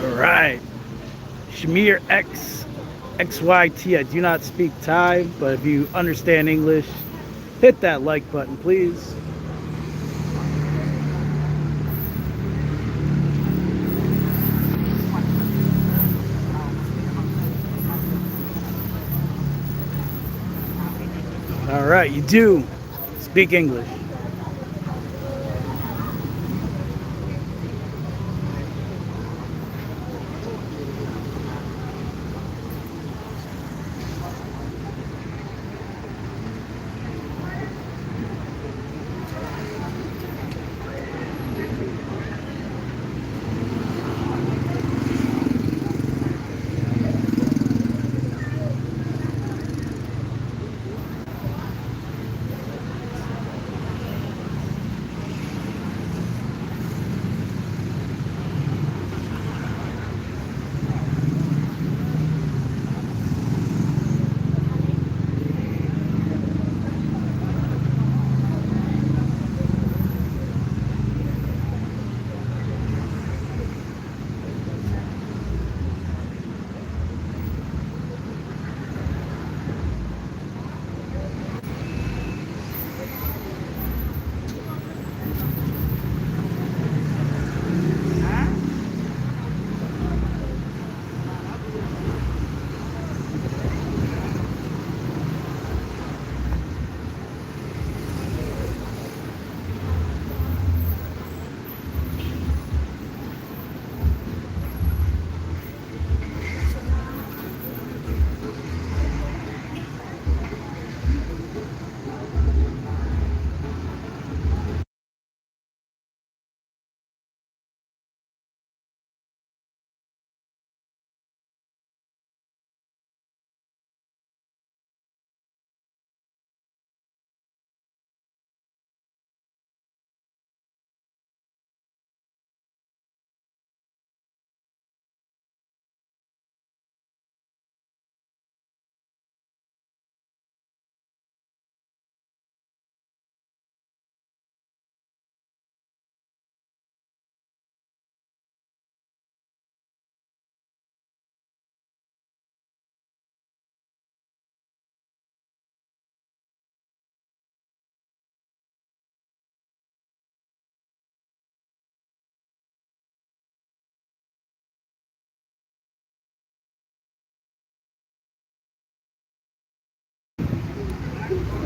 Alright, Shamir XYT. I do not speak Thai, but if you understand English, hit that like button, please. Alright, you do speak English.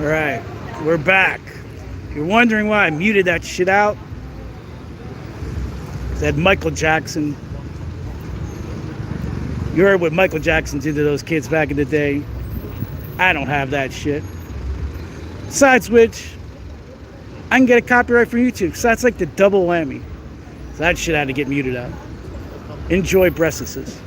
Alright, we're back. If you're wondering why I muted that shit out, that Michael Jackson. You heard what Michael Jackson did to those kids back in the day. I don't have that shit. Besides which, I can get a copyright from YouTube, so that's like the double whammy. So that shit had to get muted out. Enjoy breastises.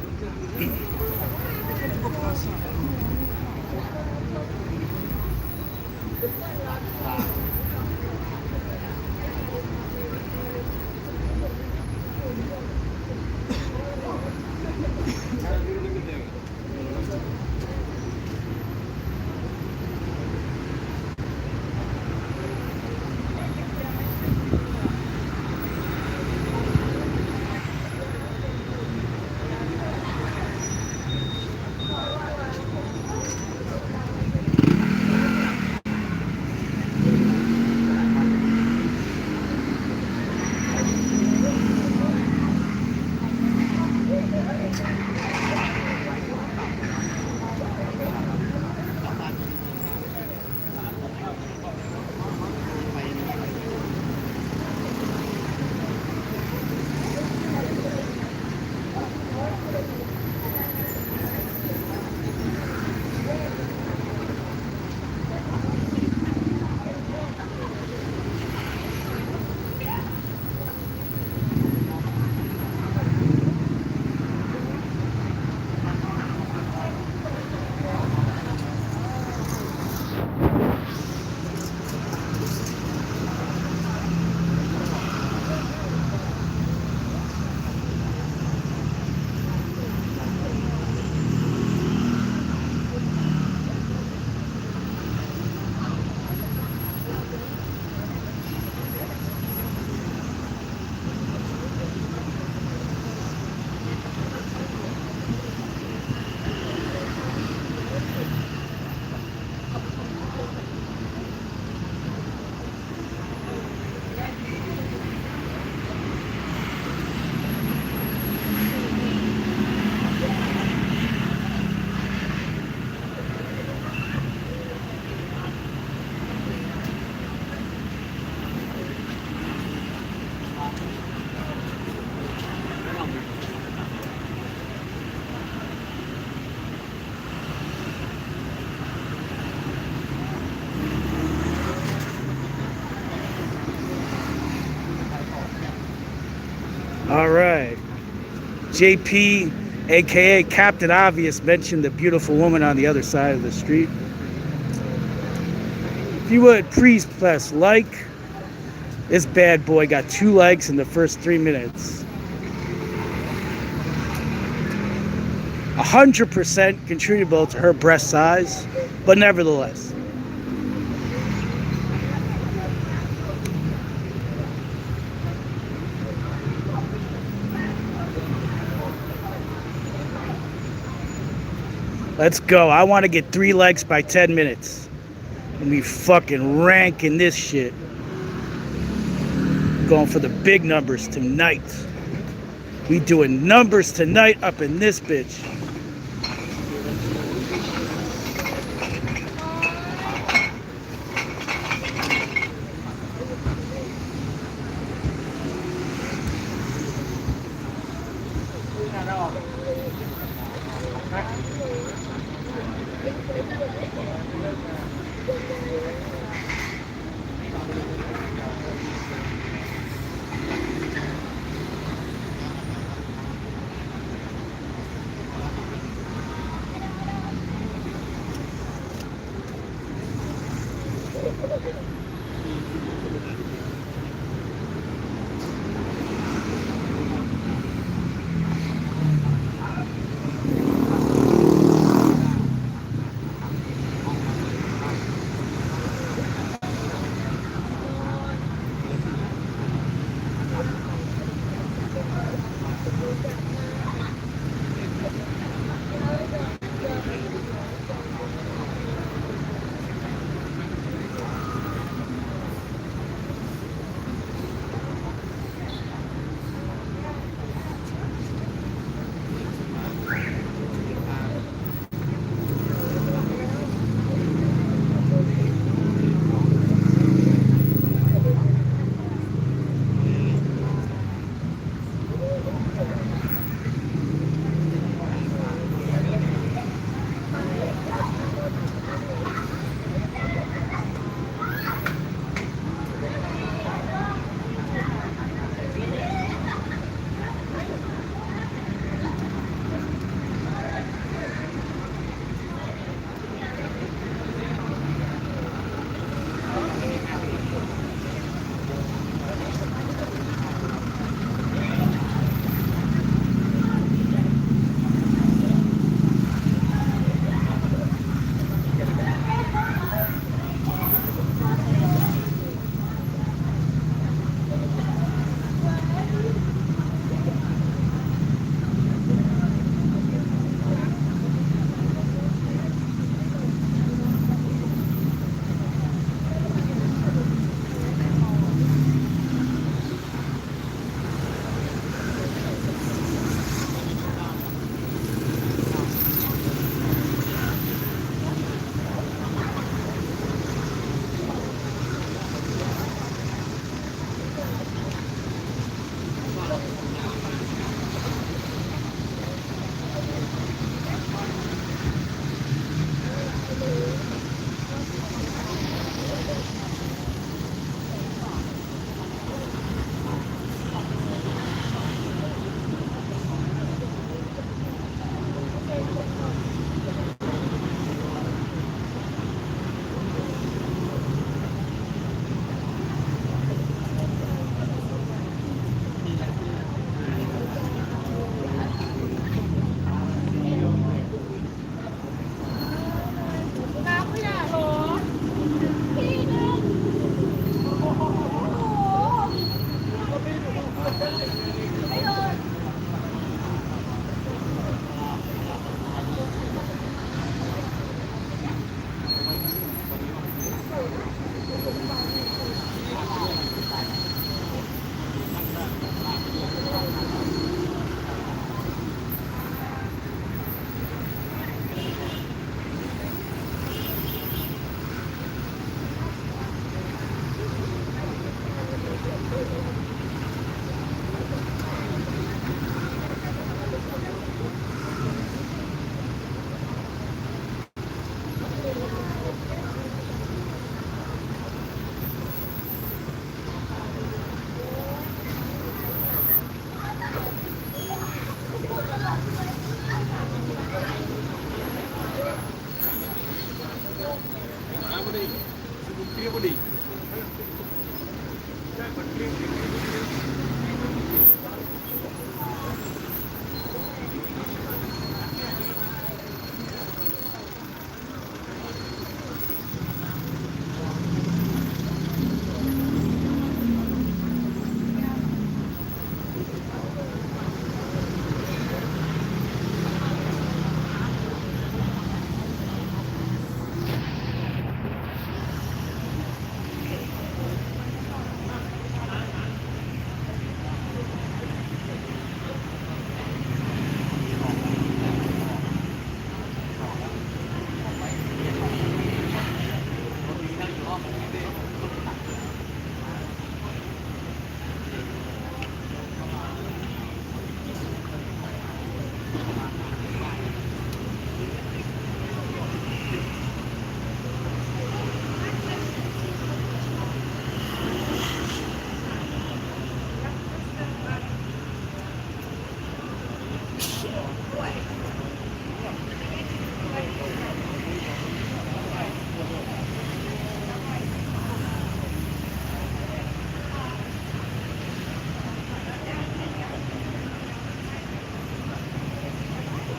Alright. JP, aka Captain Obvious, mentioned the beautiful woman on the other side of the street. If you would, please press like. This bad boy got 2 likes in the first 3 minutes. 100% contributable to her breast size, but nevertheless. Let's go. I want to get 3 likes by 10 minutes. And we fucking ranking this shit. Going for the big numbers tonight. We doing numbers tonight up in this bitch.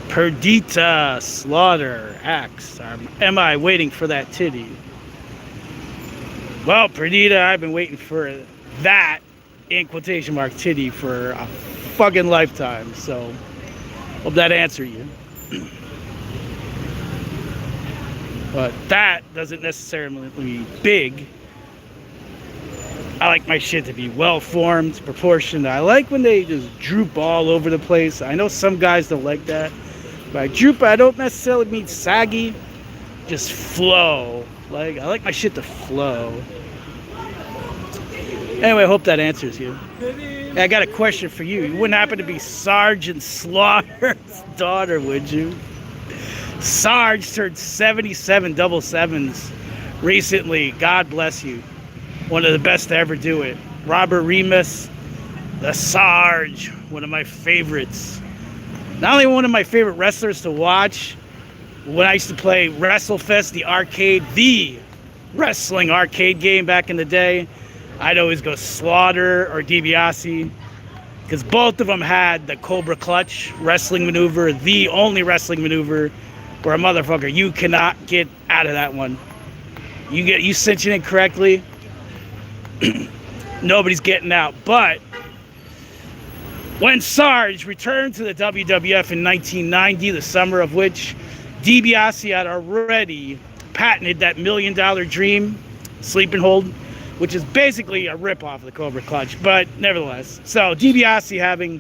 Perdita Slaughter Axe. Am I waiting for that titty? Well, Perdita, I've been waiting for that, in quotation mark, titty for a fucking lifetime. So, hope that answered you. But that doesn't necessarily mean big. I like my shit to be well-formed, proportioned. I like when they just droop all over the place. I know some guys don't like that. By droop, I don't necessarily mean saggy. Just flow. Like, I like my shit to flow. Anyway, I hope that answers you. Hey, I got a question for you. You wouldn't happen to be Sergeant Slaughter's daughter, would you? Sarge turned 77 double sevens recently. God bless you. One of the best to ever do it. Robert Remus, the Sarge, one of my favorites. Not only one of my favorite wrestlers to watch, when I used to play WrestleFest, the wrestling arcade game back in the day, I'd always go Slaughter or DiBiase, because both of them had the Cobra Clutch wrestling maneuver, the only wrestling maneuver where a motherfucker, you cannot get out of that one. You cinch it in correctly, nobody's getting out. But when Sarge returned to the WWF in 1990, the summer of which DiBiase had already patented that $1 Million Dream sleeping hold, which is basically a ripoff of the Cobra Clutch, but nevertheless. So DiBiase, having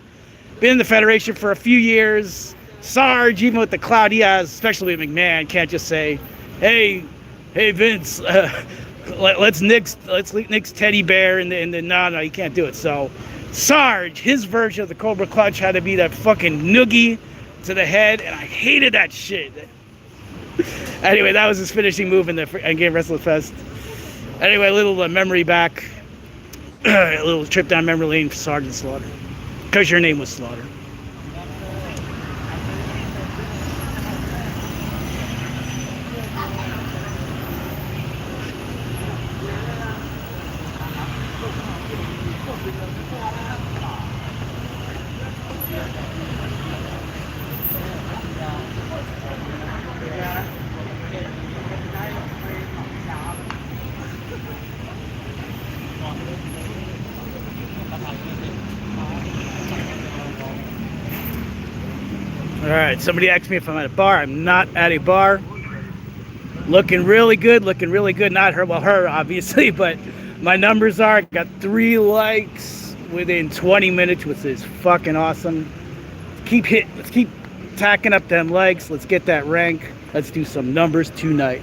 been in the Federation for a few years, Sarge, even with the clout he has, especially with McMahon, can't just say, hey Vince, let's nix Teddy Bear, and no, you can't do it. So Sarge, his version of the Cobra Clutch had to be that fucking noogie to the head, and I hated that shit. Anyway, that was his finishing move in the Game WrestleFest. Anyway, a little memory back, a little trip down memory lane for Sergeant Slaughter, because your name was Slaughter. Alright, somebody asked me if I'm at a bar. I'm not at a bar. Looking really good. Not her, well, her obviously, but my numbers are, got 3 likes within 20 minutes, which is fucking awesome. Let's keep tacking up them likes. Let's get that rank. Let's do some numbers tonight.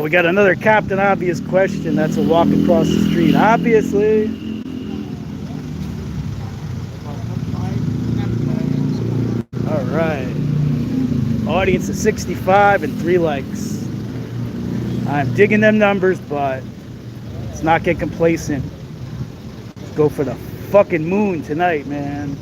We got another Captain Obvious question. That's a walk across the street. Obviously. All right. Audience of 65 and 3 likes. I'm digging them numbers, but let's not get complacent. Let's go for the fucking moon tonight, man.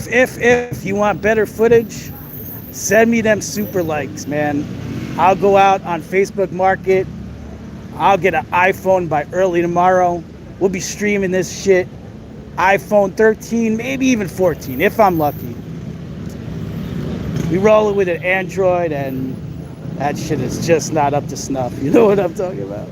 If you want better footage, send me them super likes, man. I'll go out on Facebook Market. I'll get an iPhone by early tomorrow. We'll be streaming this shit. iPhone 13, maybe even 14, if I'm lucky. We roll it with an Android, and that shit is just not up to snuff. You know what I'm talking about?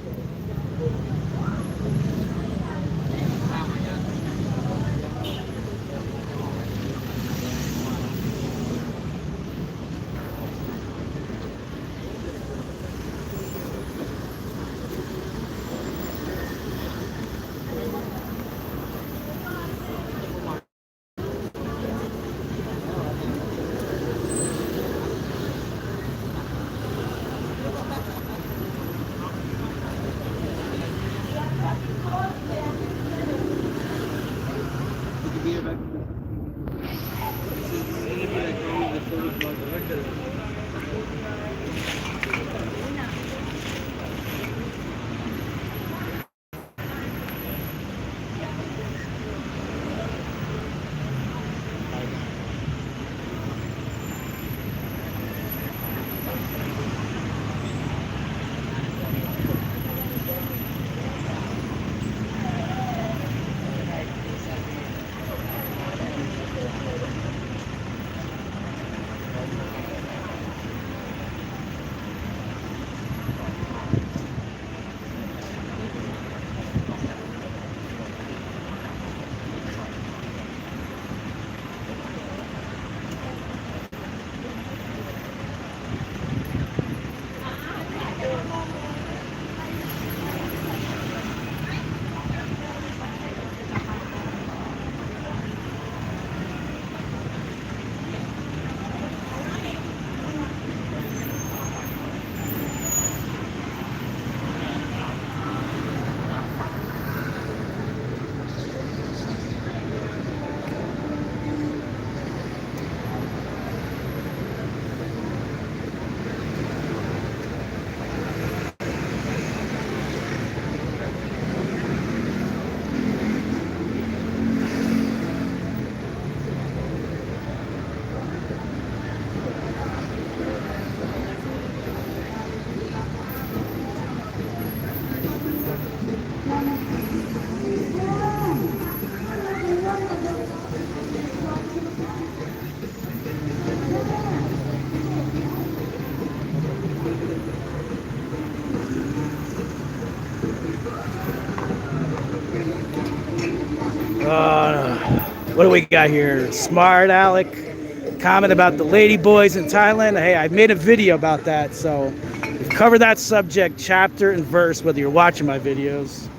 What do we got here? Smart Alec. Comment about the lady boys in Thailand. Hey, I made a video about that, so we've covered that subject chapter and verse, whether you're watching my videos.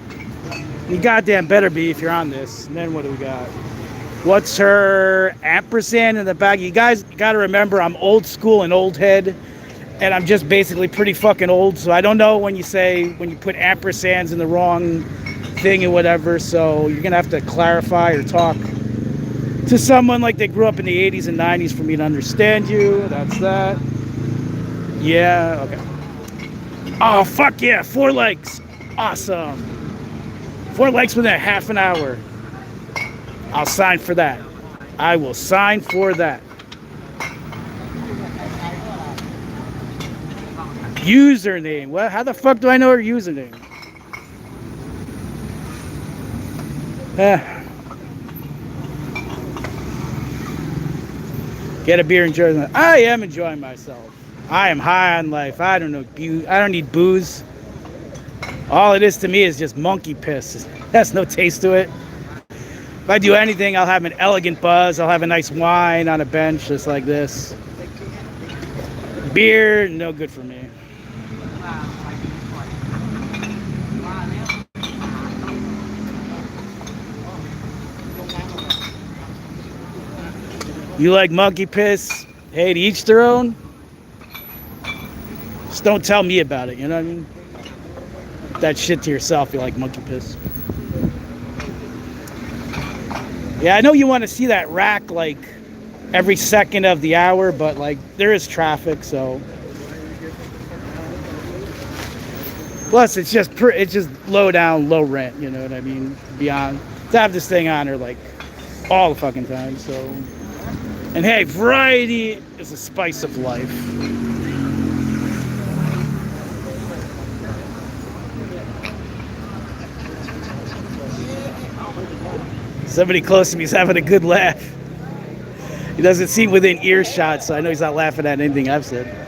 You goddamn better be if you're on this. And then what do we got? What's her ampersand in the back? You guys got to remember, I'm old school and old head, and I'm just basically pretty fucking old, so I don't know when you put ampersands in the wrong thing or whatever, so you're gonna have to clarify or talk to someone like they grew up in the 80s and 90s for me to understand you. That's that. Yeah, okay. Oh, fuck yeah, 4 likes. Awesome. 4 likes within a half an hour. I'll sign for that. I will sign for that. Username. What? How the fuck do I know her username? Get a beer, enjoy it. I am enjoying myself. I am high on life. I don't know. I don't need booze. All it is to me is just monkey piss. It has no taste to it. If I do anything, I'll have an elegant buzz. I'll have a nice wine on a bench just like this. Beer, no good for me. You like monkey piss? Hey, to each their own. Just don't tell me about it, you know what I mean? That shit to yourself, you like monkey piss. Yeah, I know you want to see that rack like every second of the hour, but like there is traffic, so. Plus, it's just low down, low rent, you know what I mean? Beyond to have this thing on her like all the fucking time, so. And hey, variety is the spice of life. Somebody close to me is having a good laugh. He doesn't seem within earshot, so I know he's not laughing at anything I've said.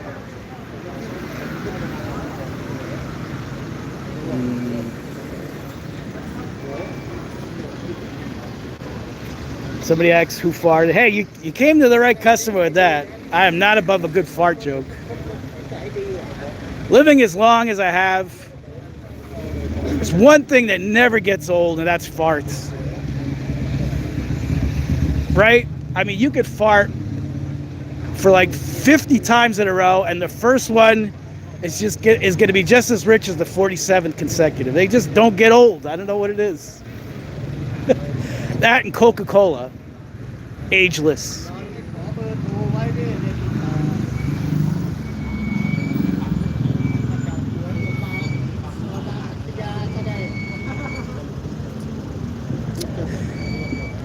Somebody asks who farted. Hey, you came to the right customer with that. I am not above a good fart joke. Living as long as I have, there's one thing that never gets old, and that's farts. Right? I mean, you could fart for like 50 times in a row, and the first one is going to be just as rich as the 47th consecutive. They just don't get old. I don't know what it is. That and Coca-Cola. Ageless.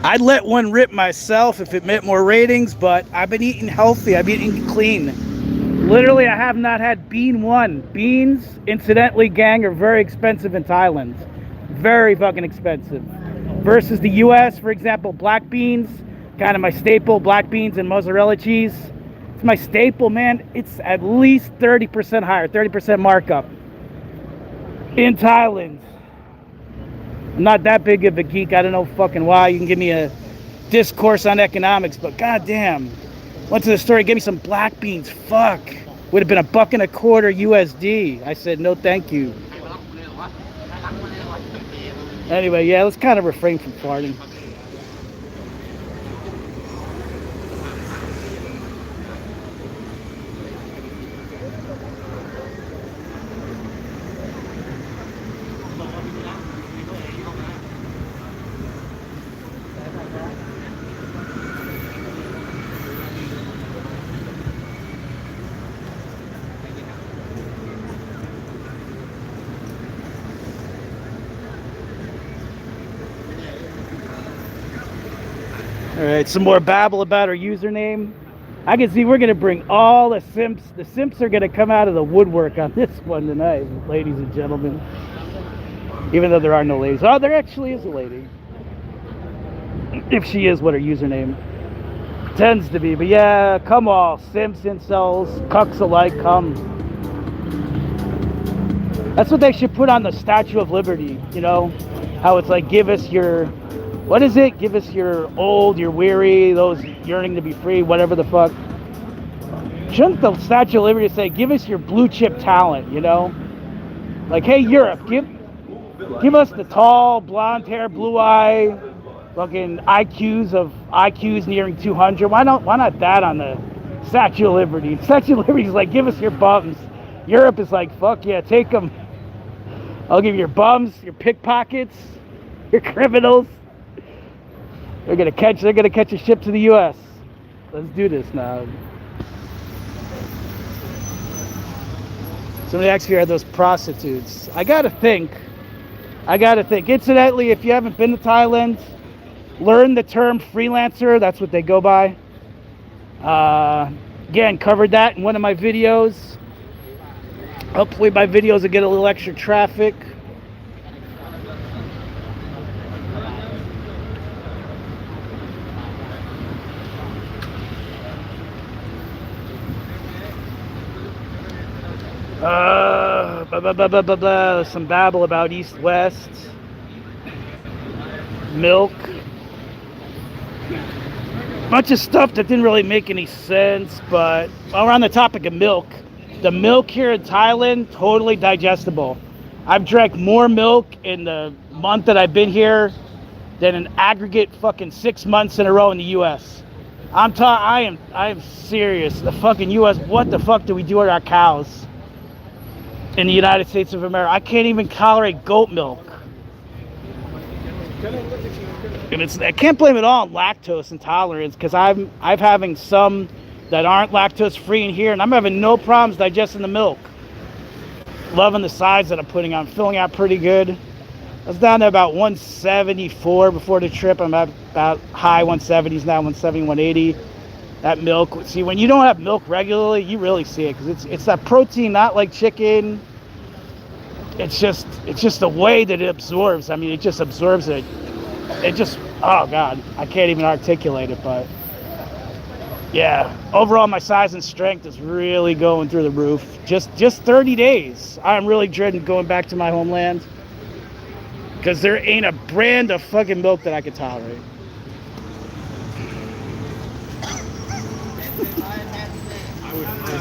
I'd let one rip myself if it meant more ratings, but I've been eating healthy. I've been eating clean. Literally, I have not had bean one. Beans, incidentally, gang, are very expensive in Thailand. Very fucking expensive. Versus the US, for example, black beans, kind of my staple, black beans and mozzarella cheese. It's my staple, man. It's at least 30% higher, 30% markup in Thailand. I'm not that big of a geek. I don't know fucking why. You can give me a discourse on economics, but goddamn. Went to the store, gave me some black beans. Fuck. Would have been $1.25 USD. I said, no thank you. Anyway, yeah, let's kind of refrain from farting. All right, some more babble about our username. I can see we're going to bring all the simps. The simps are going to come out of the woodwork on this one tonight, ladies and gentlemen. Even though there are no ladies. Oh, there actually is a lady. If she is what her username tends to be. But yeah, come all. Simps, incels, cucks alike, come. That's what they should put on the Statue of Liberty, you know? How it's like, give us your... What is it? Give us your old, your weary, those yearning to be free, whatever the fuck. Shouldn't the Statue of Liberty say, give us your blue chip talent, you know? Like, hey, Europe, give us the tall, blonde hair, blue eye, fucking IQs nearing 200. Why not that on the Statue of Liberty? Statue of Liberty is like, give us your bums. Europe is like, fuck yeah, take them. I'll give you your bums, your pickpockets, your criminals. They're gonna catch a ship to the U.S. Let's do this now. Somebody asked me, are those prostitutes? I gotta think. Incidentally, if you haven't been to Thailand, learn the term freelancer. That's what they go by. Again, covered that in one of my videos. Hopefully my videos will get a little extra traffic. Some babble about East-West. Milk. Bunch of stuff that didn't really make any sense, but while we're on the topic of milk, the milk here in Thailand, totally digestible. I've drank more milk in the month that I've been here than an aggregate fucking 6 months in a row in the U.S. I am serious. The fucking U.S., what the fuck do we do with our cows in the United States of America? I can't even tolerate goat milk. And I can't blame it all on lactose intolerance, because I'm having some that aren't lactose free in here, and I'm having no problems digesting the milk. Loving the size that I'm putting on, filling out pretty good. I was down to about 174 before the trip. I'm at about high 170s now, 170, 180. That milk, see, when you don't have milk regularly, you really see it, because it's that protein, not like chicken. It's just the way that it absorbs. I mean, it just absorbs it. It just, oh God, I can't even articulate it, but yeah, overall my size and strength is really going through the roof. Just 30 days. I'm really dreading going back to my homeland, because there ain't a brand of fucking milk that I could tolerate.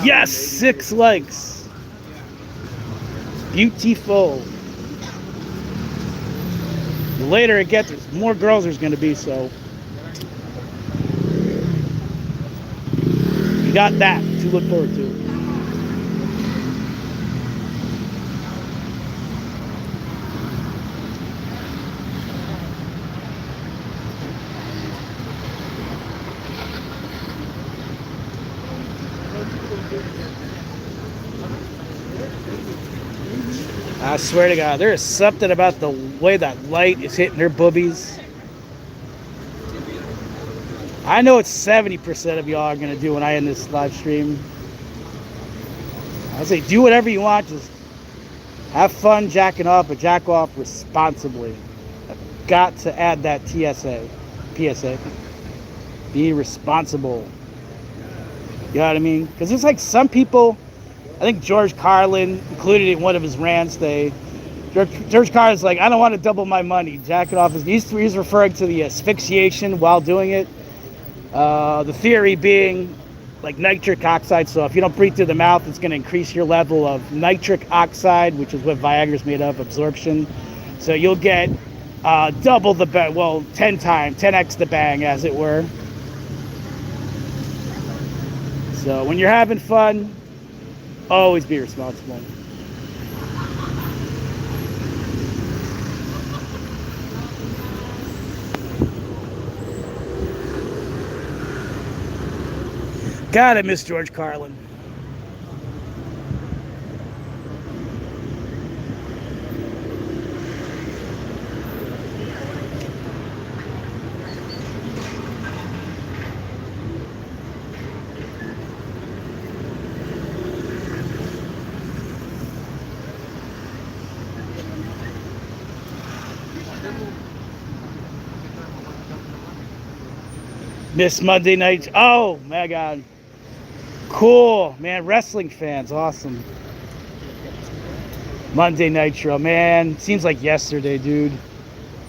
Yes, 6 likes. Beautiful. The later it gets, the more girls there's going to be, so you got that to look forward to. I swear to God, there is something about the way that light is hitting their boobies. I know it's 70% of y'all are going to do when I end this live stream. I say do whatever you want, just have fun jacking off, but jack off responsibly. I've got to add that PSA. Be responsible. You know what I mean? Because there's like some people, I think George Carlin included it in one of his rants. George Carlin's like, I don't want to double my money. Jacking off he's referring to the asphyxiation while doing it. The theory being like nitric oxide. So if you don't breathe through the mouth, it's going to increase your level of nitric oxide, which is what Viagra's made of, absorption. So you'll get double the bang, well, 10x the bang, as it were. So when you're having fun, always be responsible. God, I miss George Carlin. Miss Monday night. Oh my God. Cool, man. Wrestling fans, awesome. Monday Nitro, man. Seems like yesterday, dude.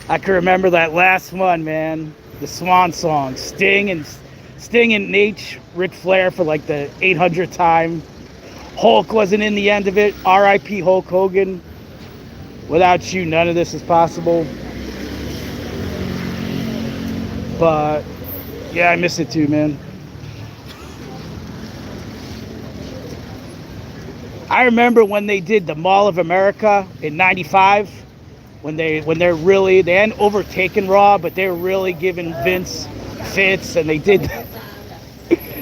I can remember that last one, man. The Swan Song. Sting and Ric Flair for like the 800th time. Hulk wasn't in the end of it. R.I.P. Hulk Hogan. Without you, none of this is possible. But yeah, I miss it too, man. I remember when they did the Mall of America in '95, when they hadn't overtaken Raw, but they were really giving Vince fits, and they did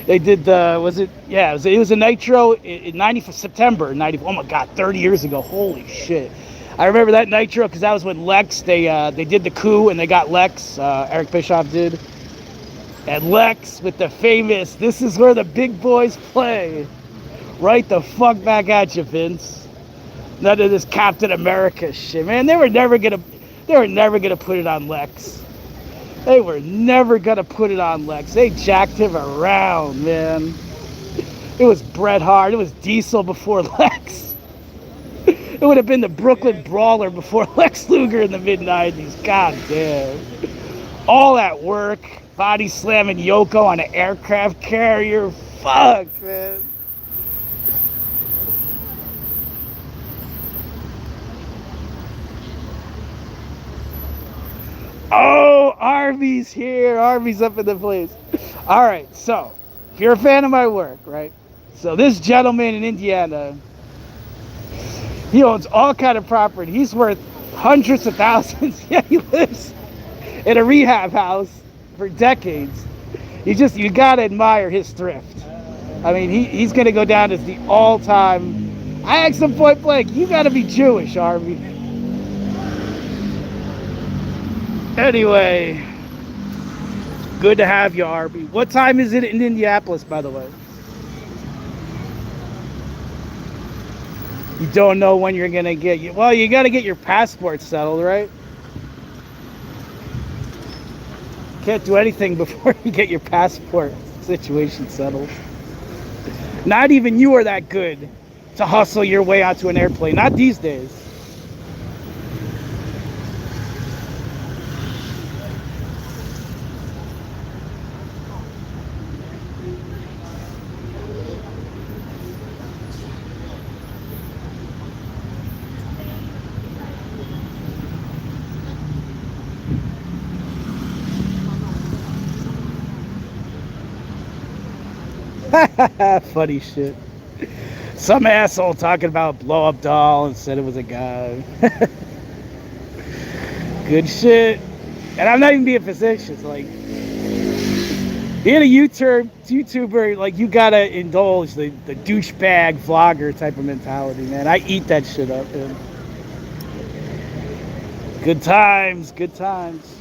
it was a Nitro in September 90. Oh my God, 30 years ago. Holy shit. I remember that Nitro because that was when Lex, they did the coup and they got Lex, Eric Bischoff did. And Lex with the famous, "This is where the big boys play." Right the fuck back at you, Vince. None of this Captain America shit, man. They were never gonna put it on Lex. They were never gonna put it on Lex. They jacked him around, man. It was Bret Hart. It was Diesel before Lex. It would have been the Brooklyn Brawler before Lex Luger in the mid-90s. God damn. All that work, body slamming Yoko on an aircraft carrier. Fuck, man. Oh, Arby's here. Arby's up in the place. All right, so if you're a fan of my work, right? So this gentleman in Indiana, he owns all kind of property. He's worth hundreds of thousands. Yeah, he lives in a rehab house for decades. You gotta admire his thrift. I mean, he's gonna go down as the all-time. I asked him point blank, "You gotta be Jewish, Arby." Anyway, good to have you, Arby. What time is it in Indianapolis, by the way? You don't know when you're gonna get. Well, you gotta get your passport settled, right? Can't do anything before you get your passport situation settled. Not even you are that good to hustle your way onto an airplane. Not these days. Funny shit. Some asshole talking about blow up doll and said it was a guy. Good shit. And I'm not even being facetious. Like, being a YouTuber, like, you gotta indulge the douchebag vlogger type of mentality, man. I eat that shit up, man. Good times, good times.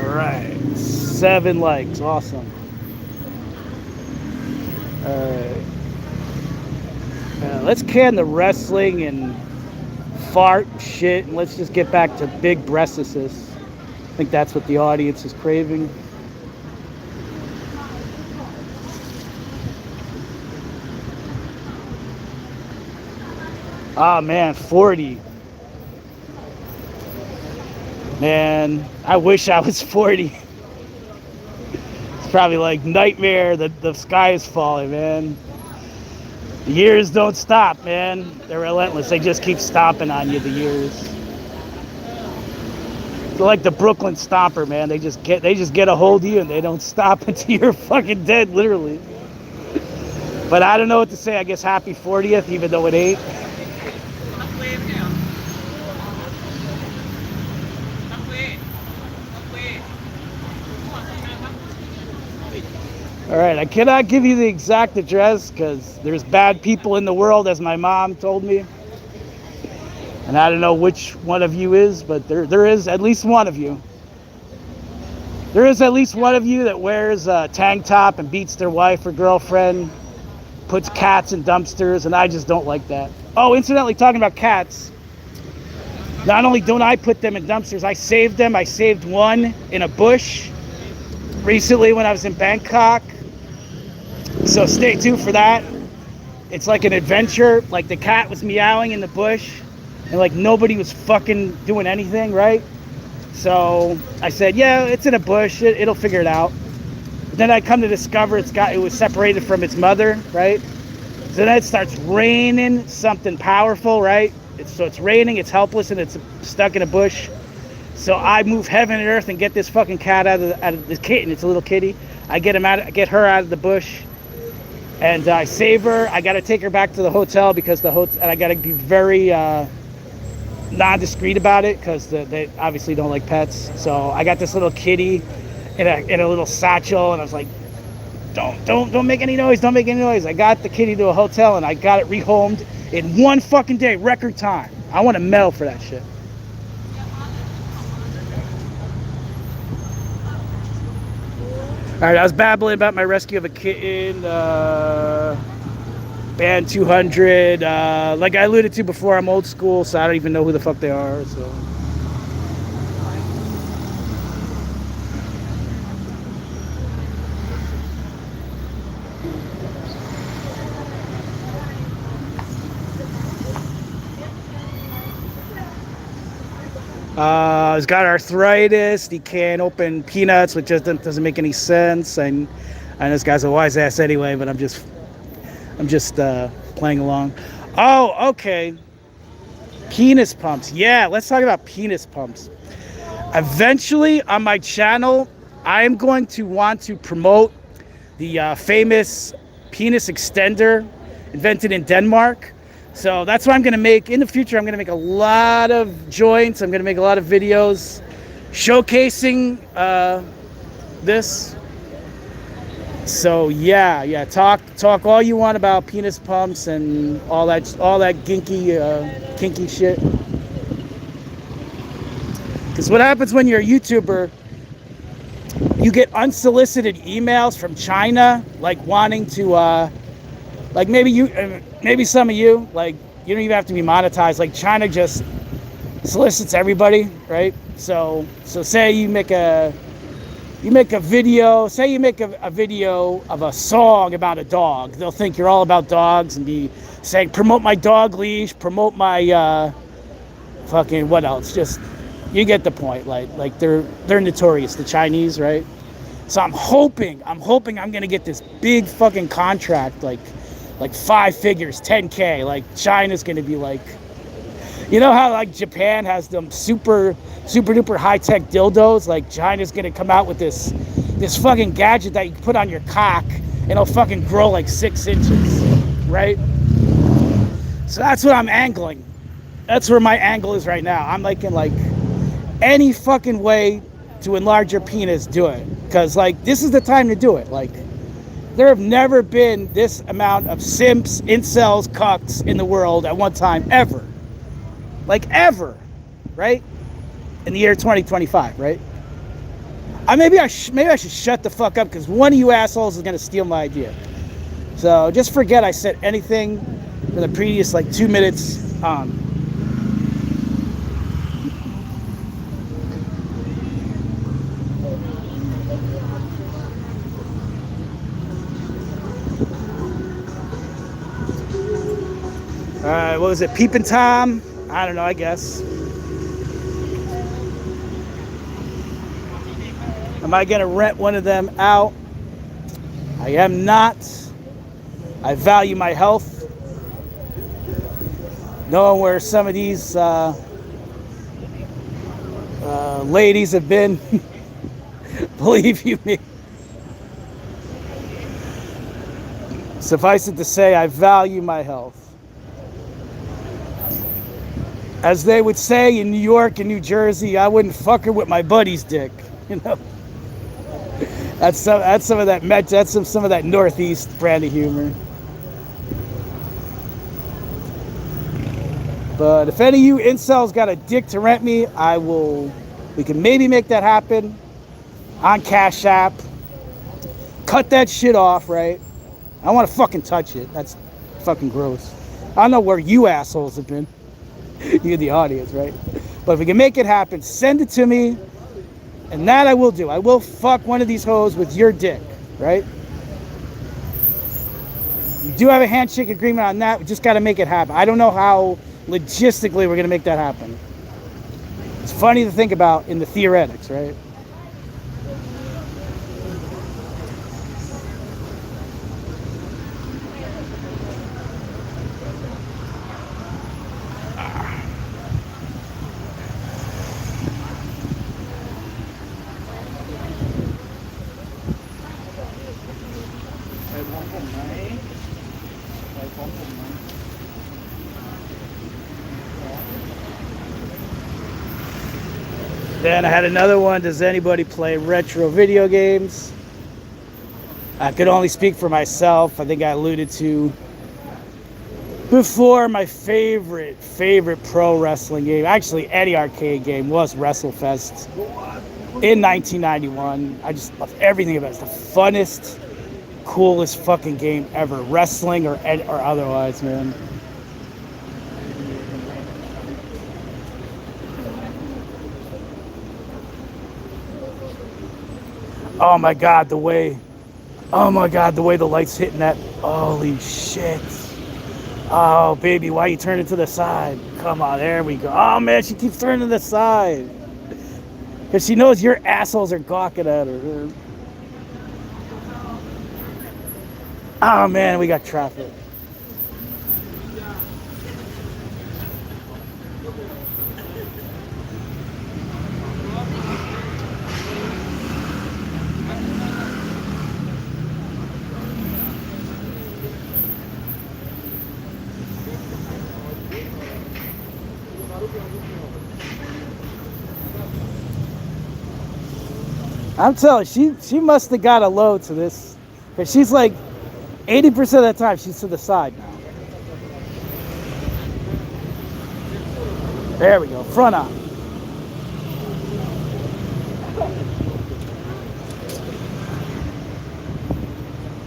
Alright, 7 likes, awesome. Alright. Let's can the wrestling and fart shit, and let's just get back to big breasts. I think that's what the audience is craving. Ah, man, 40. Man, I wish I was 40. It's probably like nightmare. The sky is falling, man. The years don't stop, man. They're relentless. They just keep stomping on you, the years. They're like the Brooklyn Stomper, man. They just get a hold of you and they don't stop until you're fucking dead, literally. But I don't know what to say. I guess happy 40th, even though it ain't. All right, I cannot give you the exact address because there's bad people in the world, as my mom told me. And I don't know which one of you is, but there is at least one of you. There is at least one of you that wears a tank top and beats their wife or girlfriend, puts cats in dumpsters, and I just don't like that. Oh, incidentally, talking about cats, Not only don't I put them in dumpsters, I saved them. I saved one in a bush recently when I was in Bangkok. So stay tuned for that. It's like an adventure. Like the cat was meowing in the bush and like nobody was fucking doing anything, right? So I said, yeah, it's in a bush. It'll figure it out. But then I come to discover it was separated from its mother, right? So then it starts raining something powerful, right? So it's raining, it's helpless, and it's stuck in a bush. So I move heaven and earth and get this fucking cat out of the kitten. It's a little kitty. I get her out of the bush, and I save her. I got to take her back to the hotel because and I got to be very non-discreet about it because they obviously don't like pets. So I got this little kitty in a little satchel, and I was like, don't make any noise, don't make any noise. I got the kitty to a hotel and I got it rehomed in one fucking day, record time. I want a medal for that shit. All right, I was babbling about my rescue of a kitten, band 200. Like I alluded to before, I'm old school, so I don't even know who the fuck they are. So. He's got arthritis. He can't open peanuts, which just doesn't make any sense. And this guy's a wise ass anyway. But I'm just playing along. Oh, okay. Penis pumps. Yeah, let's talk about penis pumps. Eventually, on my channel, I am going to want to promote the famous penis extender invented in Denmark. So that's what I'm going to make. In the future, I'm going to make a lot of joints. I'm going to make a lot of videos showcasing this. So yeah, talk all you want about penis pumps and all that kinky shit. Because what happens when you're a YouTuber, you get unsolicited emails from China, like wanting to, like maybe some of you, like you don't even have to be monetized. Like China just solicits everybody, right? So say you make a video, say you make a video of a song about a dog. They'll think you're all about dogs and be saying, promote my dog leash, promote my fucking what else? Just you get the point. Like they're notorious, the Chinese, right? So I'm hoping I'm gonna get this big fucking contract, like 5 figures, 10K. Like China's gonna be like, you know how like Japan has them super duper high tech dildos? Like China's gonna come out with this fucking gadget that you can put on your cock and it'll fucking grow like 6 inches, right? So that's what I'm angling. That's where my angle is right now. I'm like in like any fucking way to enlarge your penis, do it. Because like this is the time to do it. Like there have never been this amount of simps, incels, cucks in the world at one time, ever. Like ever, right? In the year 2025, right? Maybe I should shut the fuck up because one of you assholes is gonna steal my idea. So just forget I said anything for the previous like 2 minutes on. What was it? Peepin' Tom? I don't know, I guess. Am I gonna rent one of them out? I am not. I value my health. Knowing where some of these ladies have been, believe you me. Suffice it to say, I value my health. As they would say in New York and New Jersey, I wouldn't fuck her with my buddy's dick. You know, that's some of that Northeast brand of humor. But if any of you incels got a dick to rent me, we can maybe make that happen on Cash App. Cut that shit off, right? I don't want to fucking touch it. That's fucking gross. I don't know where you assholes have been. You're the audience, right? But if we can make it happen, send it to me. And that I will do. I will fuck one of these hoes with your dick, right? We do have a handshake agreement on that. We just got to make it happen. I don't know how logistically we're going to make that happen. It's funny to think about in the theoretics, right? Then I had another one. Does anybody play retro video games? I could only speak for myself. I think I alluded to before my favorite pro wrestling game, actually any arcade game, was WrestleFest in 1991. I just love everything about it. It's the funnest, coolest fucking game ever, wrestling or otherwise, man. Oh my god, the way the light's hitting that. Holy shit. Oh baby, why you turning to the side? Come on, there we go. Oh man, she keeps turning to the side because she knows your assholes are gawking at her. Oh man, we got traffic. I'm telling you, she must have got a load to this, because she's like 80% of the time she's to the side now. There we go, front on.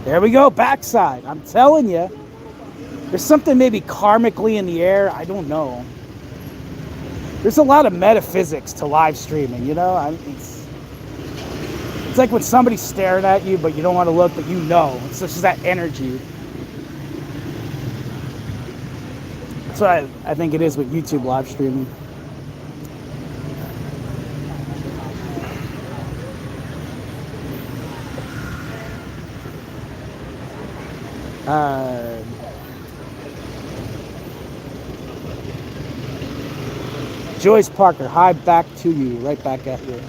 There we go, backside. I'm telling you, there's something maybe karmically in the air. I don't know. There's a lot of metaphysics to live streaming, you know? It's like when somebody's staring at you, but you don't want to look, but you know. It's just that energy. That's what I think it is with YouTube live streaming. Joyce Parker, hi back to you, right back at you.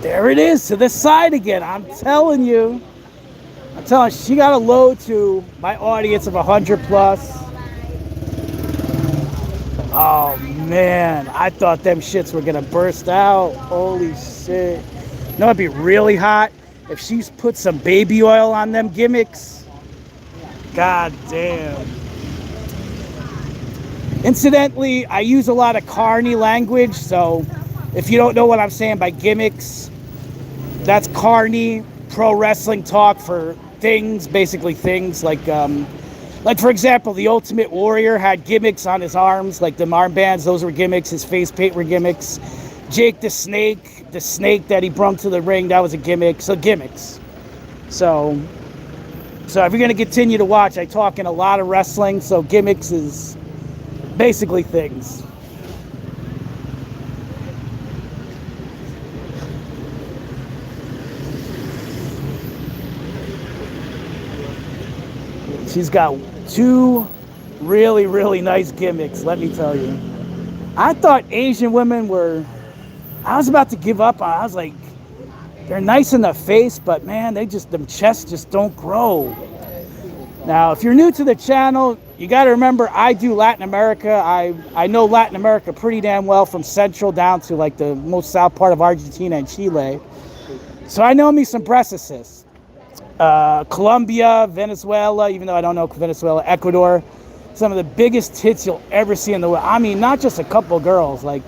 There it is, to the side again. I'm telling you, she got a load to my audience of 100 plus. Oh man, I thought them shits were gonna burst out. Holy shit. You know, it'd be really hot if she's put some baby oil on them gimmicks. God damn. Incidentally, I use a lot of carny language, so if you don't know what I'm saying by gimmicks, that's carny pro wrestling talk for things, basically things like for example, the Ultimate Warrior had gimmicks on his arms, like the armbands, those were gimmicks. His face paint were gimmicks. Jake the Snake that he brung to the ring, that was a gimmick. So gimmicks. So if you're gonna continue to watch, I talk in a lot of wrestling, so gimmicks is basically things. She's got two really, really nice gimmicks, let me tell you. I thought Asian women I was about to give up on. I was like, they're nice in the face, but man, them chests just don't grow. Now, if you're new to the channel, you got to remember, I do Latin America. I know Latin America pretty damn well, from Central down to like the most south part of Argentina and Chile. So I know me some breastises. Colombia, Venezuela, even though I don't know Venezuela, Ecuador, some of the biggest tits you'll ever see in the world. I mean, not just a couple girls, like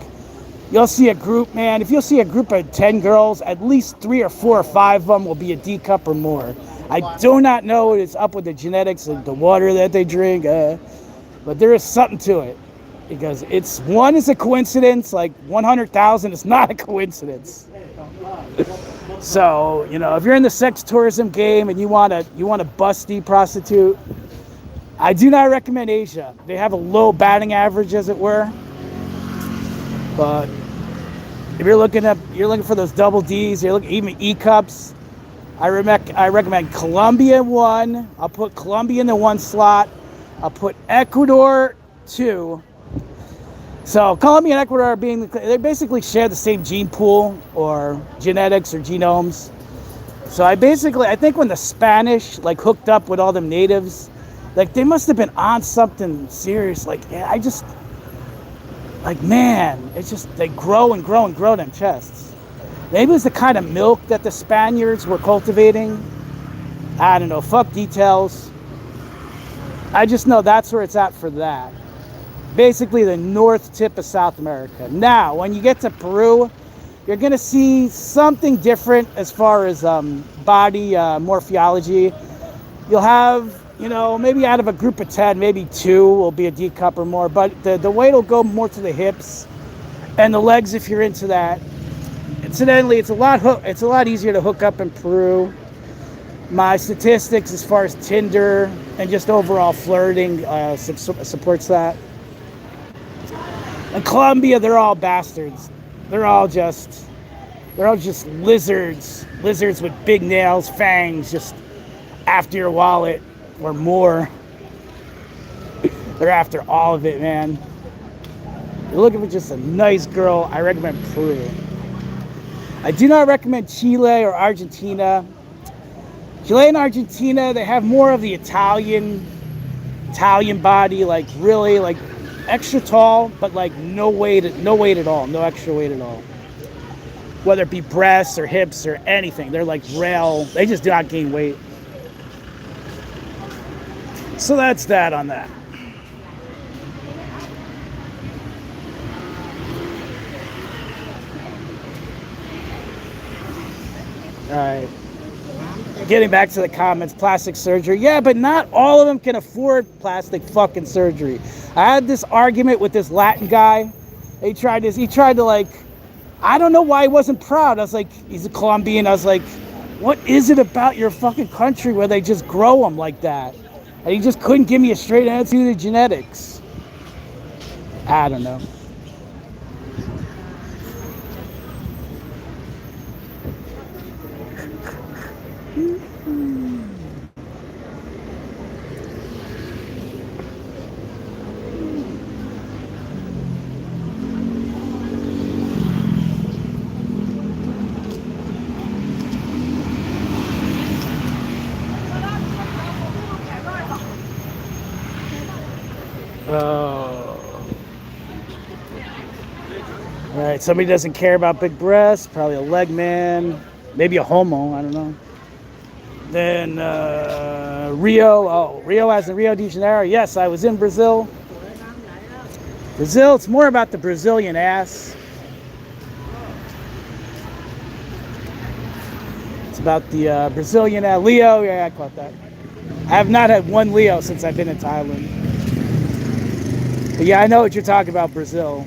You'll see a group, man. If you'll see a group of 10 girls, at least 3 or 4 or 5 of them will be a D cup or more. I do not know what is up with the genetics of the water that they drink, but there is something to it. Because one is a coincidence, like 100,000 is not a coincidence. So, if you're in the sex tourism game and you want a busty prostitute, I do not recommend Asia. They have a low batting average, as it were. But if you're looking for those double Ds, you're looking even E cups. I recommend Colombia 1. I'll put Colombia in the 1 slot. I'll put Ecuador 2. So Colombia and Ecuador they basically share the same gene pool or genetics or genomes. So I think when the Spanish hooked up with all them natives, they must have been on something serious. Man, it's just they grow and grow and grow them chests. Maybe it was the kind of milk that the Spaniards were cultivating. I don't know. Fuck details. I just know that's where it's at for that. Basically the north tip of South America. Now, when you get to Peru, you're going to see something different as far as body morphology. You'll have, maybe out of a group of 10, maybe 2 will be a D cup or more, but the weight will go more to the hips and the legs if you're into that. Incidentally, it's a lot easier to hook up in Peru. My statistics as far as Tinder and just overall flirting supports that. In Colombia, they're all bastards. They're all just lizards with big nails, fangs, just after your wallet or more. They're after all of it, man. You're looking for just a nice girl, I recommend Peru. I do not recommend Chile or Argentina. Chile and Argentina, they have more of the Italian body, really extra tall, but no weight at all, no extra weight at all. Whether it be breasts or hips or anything, they're rail. They just do not gain weight. So that's that on that. All right. Getting back to the comments, plastic surgery. Yeah, but not all of them can afford plastic fucking surgery. I had this argument with this Latin guy. He tried to I don't know why he wasn't proud. I was like, he's a Colombian. I was like, what is it about your fucking country where they just grow them like that? And he just couldn't give me a straight answer to the genetics. I don't know. All right, somebody doesn't care about big breasts, probably a leg man, maybe a homo, I don't know. Then Rio as in Rio de Janeiro. Yes, I was in Brazil. Brazil, it's more about the Brazilian ass. It's about the Brazilian Leo. Yeah, I caught that. I have not had one Leo since I've been in Thailand. But yeah, I know what you're talking about, Brazil.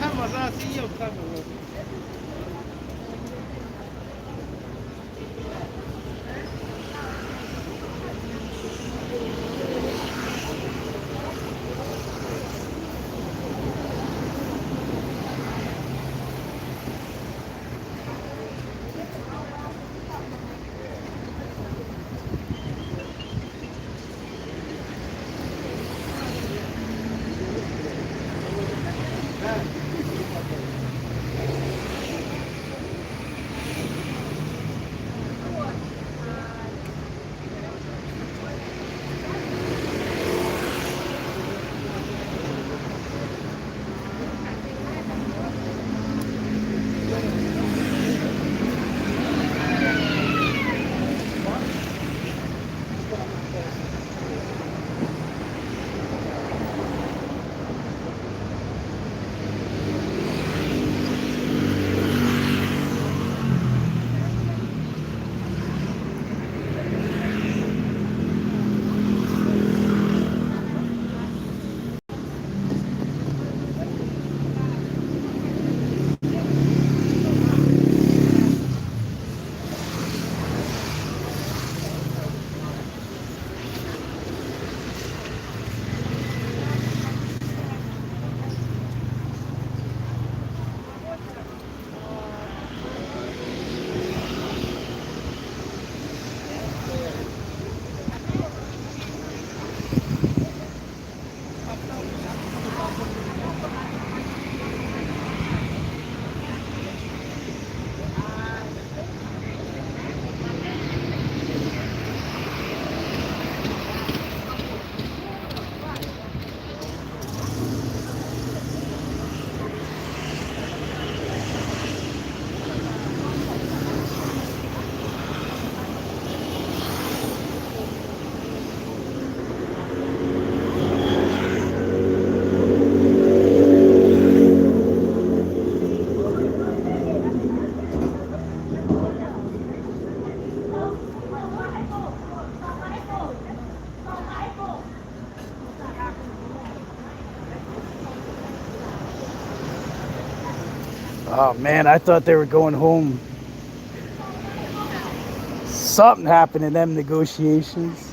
estamos así, yo estamos. Oh man, I thought they were going home. Something happened in them negotiations.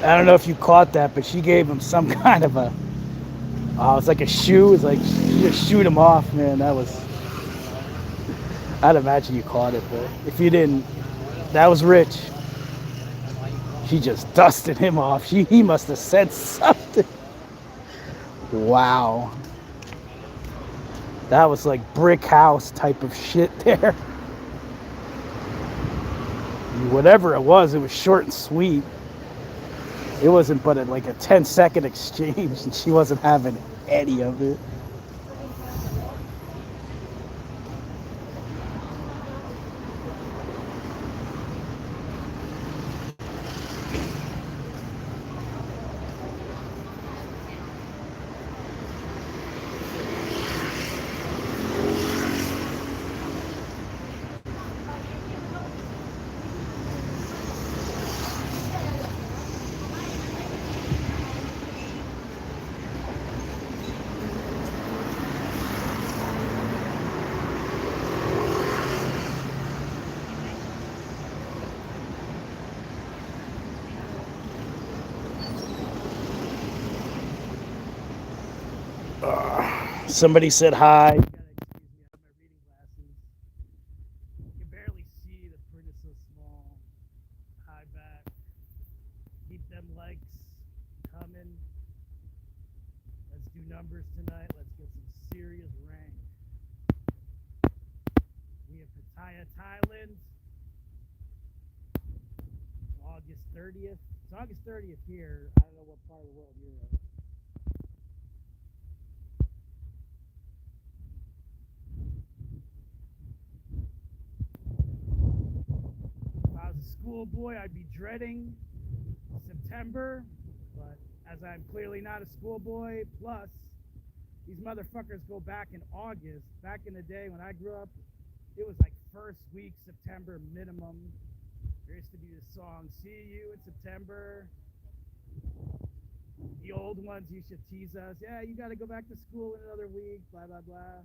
I don't know if you caught that, but she gave him some kind of a. Oh, it's like a shoe. It's like you just shoot him off, man. That was. I'd imagine you caught it, but if you didn't, that was Rich. She just dusted him off. He must have said something. Wow. That was like brick house type of shit there. Whatever it was short and sweet. It wasn't but like a 10-second exchange, and she wasn't having any of it. Somebody said hi. You can barely see, the print is so small. High back. Keep them legs coming. Let's do numbers tonight. Let's get some serious rank. We have Pattaya, Thailand. August 30th. It's August 30th here. I don't know what part of the world you're in. a schoolboy, I'd be dreading September, but as I'm clearly not a schoolboy, plus these motherfuckers go back in August. Back in the day when I grew up, it was like first week September minimum. There used to be this song, "See You in September." The old ones used to tease us, "Yeah, you got to go back to school in another week, blah, blah, blah."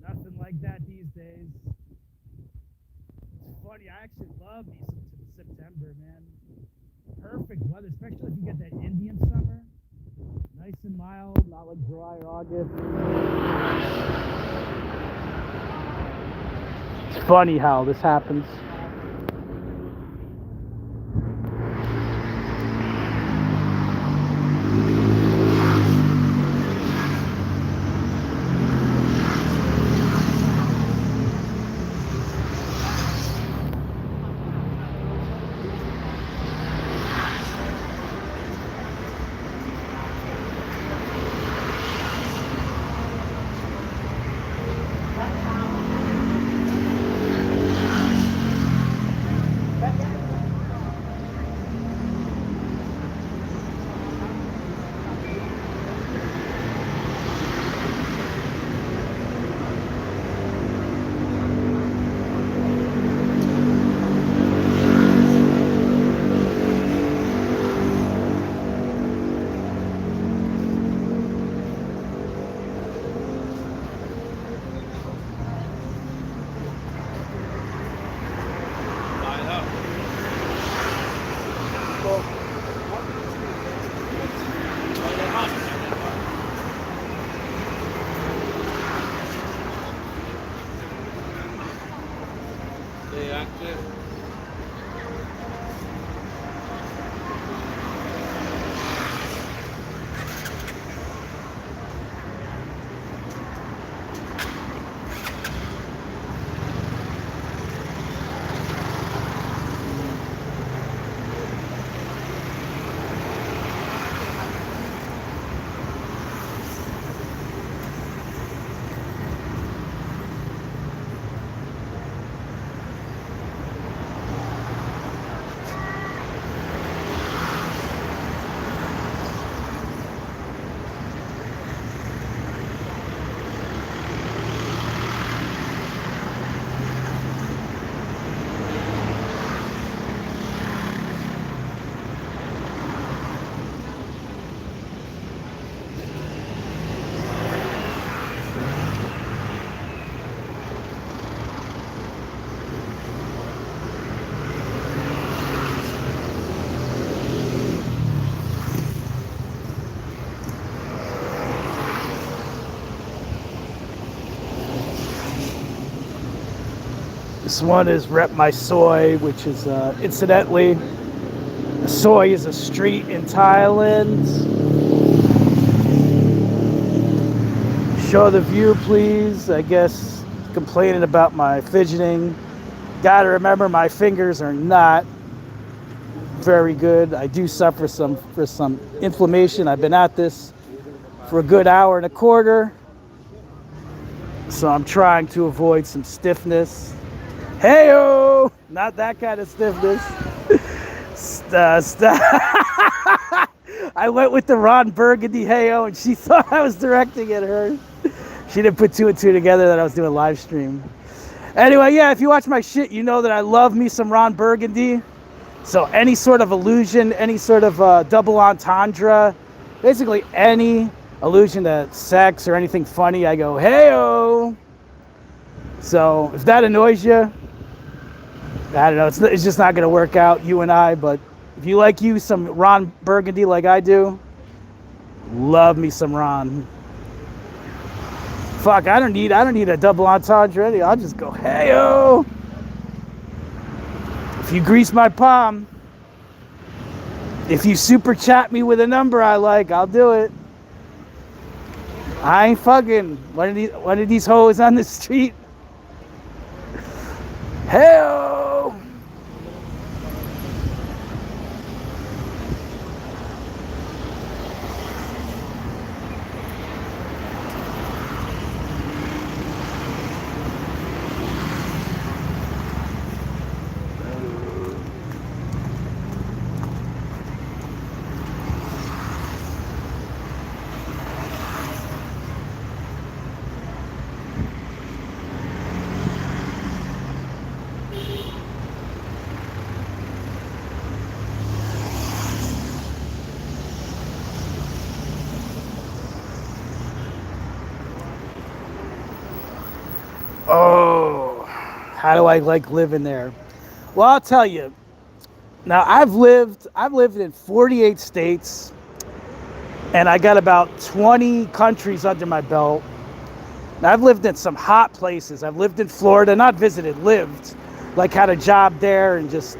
Nothing like that these days. It's funny, I actually love me some September, man. Perfect weather, especially if you get that Indian summer. Nice and mild, not like July or August. It's funny how this happens. This one is Rep My Soy, which is, incidentally, Soy is a street in Thailand. Show the view, please. I guess complaining about my fidgeting. Gotta remember, my fingers are not very good. I do suffer from some inflammation. I've been at this for a good hour and a quarter, so I'm trying to avoid some stiffness. Hey-o! Not that kind of stiffness. I went with the Ron Burgundy hey-o, and she thought I was directing at her. She didn't put two and two together that I was doing live stream. Anyway, yeah, if you watch my shit, you know that I love me some Ron Burgundy. So any sort of illusion, any sort of double entendre, basically any allusion to sex or anything funny, I go, hey-o! So if that annoys you, I don't know, it's just not going to work out, you and I, but if you like some Ron Burgundy like I do, love me some Ron. Fuck, I don't need a double entendre. I'll just go, hey-o! If you grease my palm, if you super chat me with a number I like, I'll do it. I ain't fucking one of these hoes on the street. Hey-o! I like living there. Well, I'll tell you. Now, I've lived in 48 states, and I got about 20 countries under my belt. Now, I've lived in some hot places. I've lived in Florida, not visited, lived. Like, had a job there and just,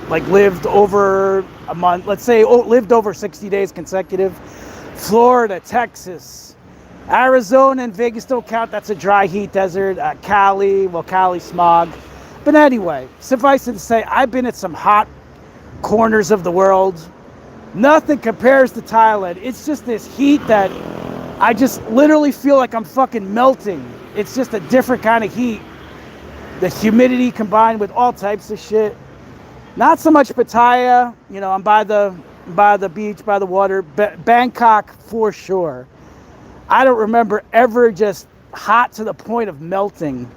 like, lived over a month. Let's say, lived over 60 days consecutive. Florida, Texas, Arizona and Vegas don't count. That's a dry heat desert. Cali, smog. But anyway, suffice it to say, I've been at some hot corners of the world. Nothing compares to Thailand. It's just this heat that I just literally feel like I'm fucking melting. It's just a different kind of heat. The humidity combined with all types of shit. Not so much Pattaya. You know, I'm by the beach, by the water. Bangkok for sure. I don't remember ever just hot to the point of melting.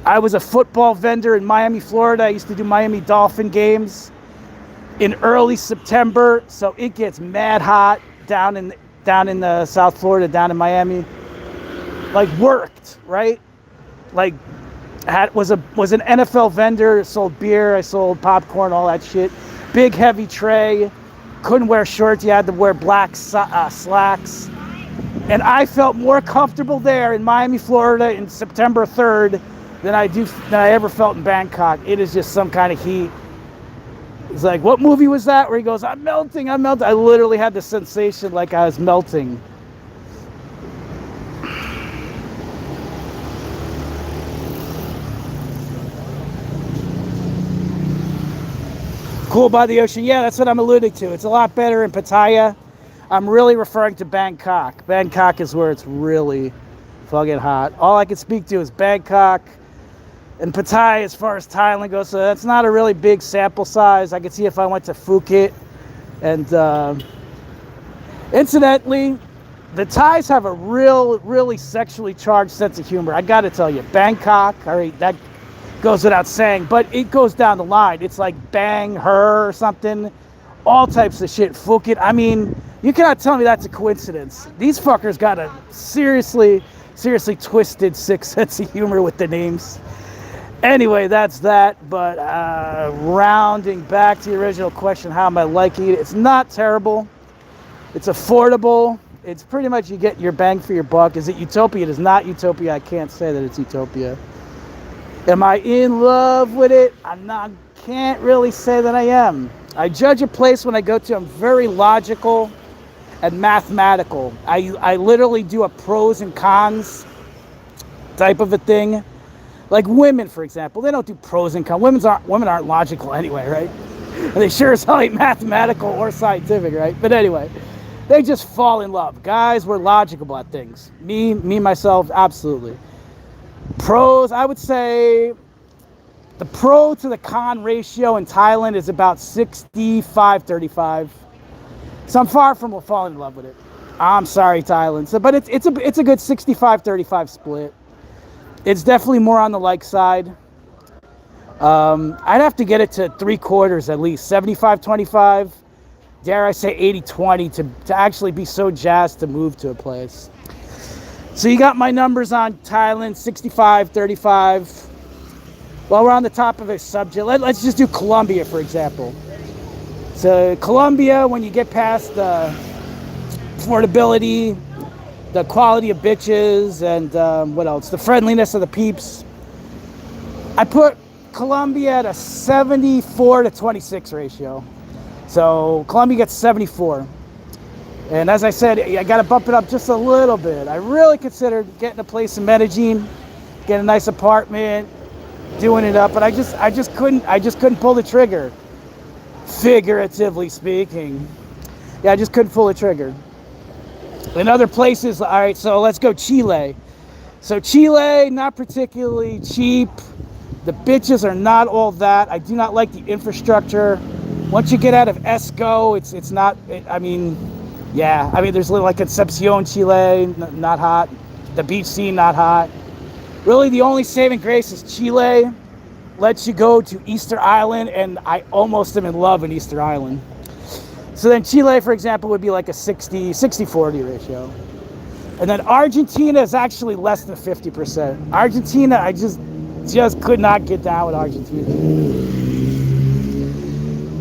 I was a football vendor in Miami, Florida. I used to do Miami Dolphin games in early September, so it gets mad hot down in the South Florida, down in Miami. Like, worked, right? Like, was an NFL vendor, sold beer, I sold popcorn, all that shit. Big heavy tray. Couldn't wear shorts, you had to wear black slacks. And I felt more comfortable there in Miami, Florida in September 3rd than I ever felt in Bangkok. It is just some kind of heat. It's like, what movie was that? Where he goes, I'm melting. I literally had the sensation like I was melting. Cool by the ocean. Yeah, that's what I'm alluding to. It's a lot better in Pattaya. I'm really referring to Bangkok. Bangkok is where it's really fucking hot. All I can speak to is Bangkok and Pattaya as far as Thailand goes. So that's not a really big sample size. I could see if I went to Phuket. And incidentally, the Thais have a really sexually charged sense of humor. I got to tell you, Bangkok, all right, that goes without saying, but it goes down the line. It's like bang her or something. All types of shit. Phuket. I mean, you cannot tell me that's a coincidence. These fuckers got a seriously twisted sick sense of humor with the names. Anyway, that's that. But rounding back to the original question, how am I liking it? It's not terrible. It's affordable. It's pretty much you get your bang for your buck. Is it utopia? It is not utopia. I can't say that it's utopia. Am I in love with it? Can't really say that I am. I judge a place when I go to. I'm very logical and mathematical. I literally do a pros and cons type of a thing. Like women, for example, they don't do pros and cons. Women aren't logical anyway, right? And they sure as hell ain't mathematical or scientific, right? But anyway, they just fall in love. Guys, we're logical about things. Me, myself, absolutely. Pros, I would say the pro to the con ratio in Thailand is about 65-35. So I'm far from falling in love with it. I'm sorry, Thailand. So, but it's a good 65-35 split. It's definitely more on the like side. I'd have to get it to 3/4 at least, 75-25. Dare I say 80-20 to actually be so jazzed to move to a place. So you got my numbers on Thailand, 65-35. While we're on the top of a subject, let's just do Colombia, for example. So Colombia, when you get past the affordability, the quality of bitches, and what else? The friendliness of the peeps. I put Colombia at a 74-26 ratio. So Colombia gets 74. And as I said, I got to bump it up just a little bit. I really considered getting a place in Medellin, getting a nice apartment, doing it up, but I just couldn't pull the trigger. Figuratively speaking. Yeah, I just couldn't pull the trigger. In other places, all right, so let's go Chile. So Chile, not particularly cheap. The bitches are not all that. I do not like the infrastructure. Once you get out of Esco, it's not, I mean, there's like Concepcion, Chile, not hot. The beach scene, not hot. Really, the only saving grace is Chile lets you go to Easter Island, and I almost am in love in Easter Island. So then Chile, for example, would be like a 60-40 ratio. And then Argentina is actually less than 50%. Argentina, just could not get down with Argentina.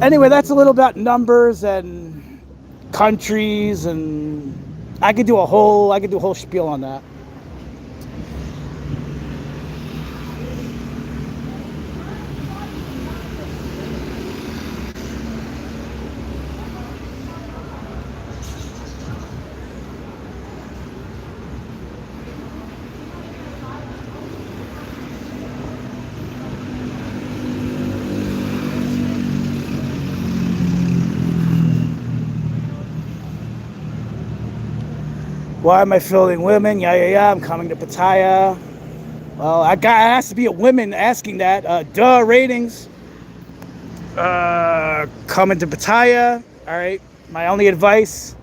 Anyway, that's a little about numbers and countries, and I could do a whole spiel on that. Why am I filming women? Yeah. I'm coming to Pattaya. Well, I has to be a woman asking that. Duh, ratings. Coming to Pattaya. All right. My only advice: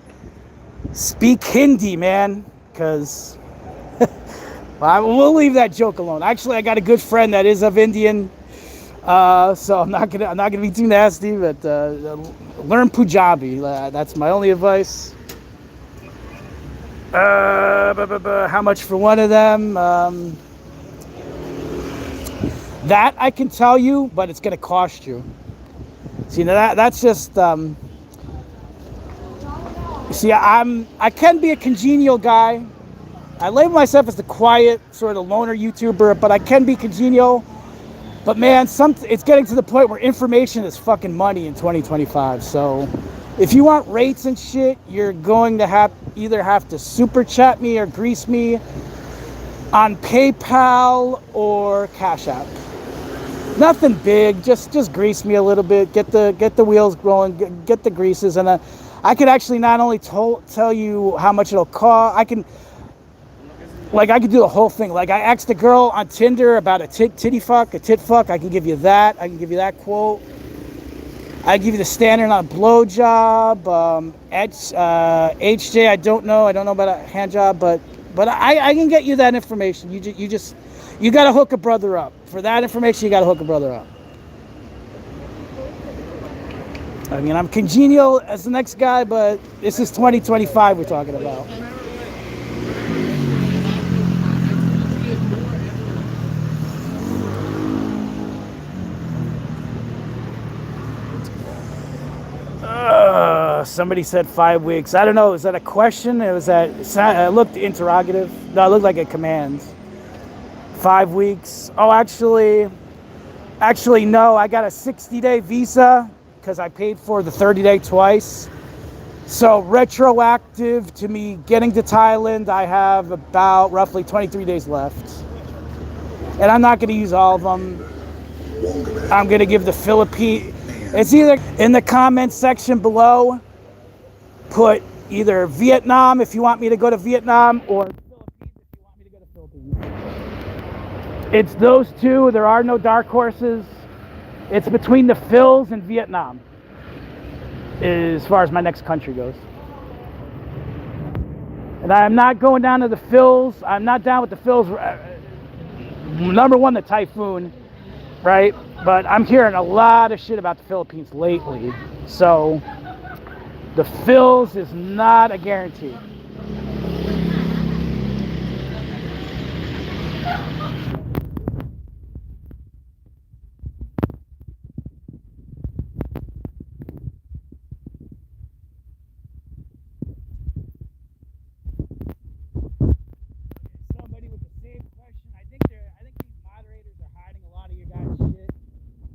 speak Hindi, man, because we'll leave that joke alone. Actually, I got a good friend that is of Indian, so I'm not gonna be too nasty. But learn Punjabi. That's my only advice. How much for one of them? That I can tell you, but it's gonna cost you. See, that's just. See, I can be a congenial guy. I label myself as the quiet sort of loner YouTuber, but I can be congenial. But man, it's getting to the point where information is fucking money in 2025. So if you want rates and shit, you're going to either have to super chat me or grease me on PayPal or Cash App. Nothing big, just grease me a little bit, get the wheels growing, get the greases, and I could actually not only tell you how much it'll cost. I could do the whole thing. Like, I asked a girl on Tinder about a tit fuck. I can give you that. I can give you that quote. I give you the standard on a blowjob. HJ, I don't know about a hand job, but I can get you that information. You got to hook a brother up. For that information, you got to hook a brother up. I mean, I'm congenial as the next guy, but this is 2025 we're talking about. Somebody said 5 weeks. I don't know. Is that a question? It looked interrogative. No, it looked like a command. 5 weeks. Oh, actually, no. I got a 60-day visa because I paid for the 30-day twice. So retroactive to me getting to Thailand, I have about roughly 23 days left. And I'm not going to use all of them. I'm going to give the Philippines. It's either in the comments section below, put either Vietnam if you want me to go to Vietnam, or Philippines if you want me to go to Philippines. It's those two. There are no dark horses. It's between the Phils and Vietnam as far as my next country goes. And I'm not going down to the Phils. I'm not down with the Phils. Number one, the typhoon, right? But I'm hearing a lot of shit about the Philippines lately. So the Phils is not a guarantee. Somebody with the same question. I think these moderators are hiding a lot of your guys' shit.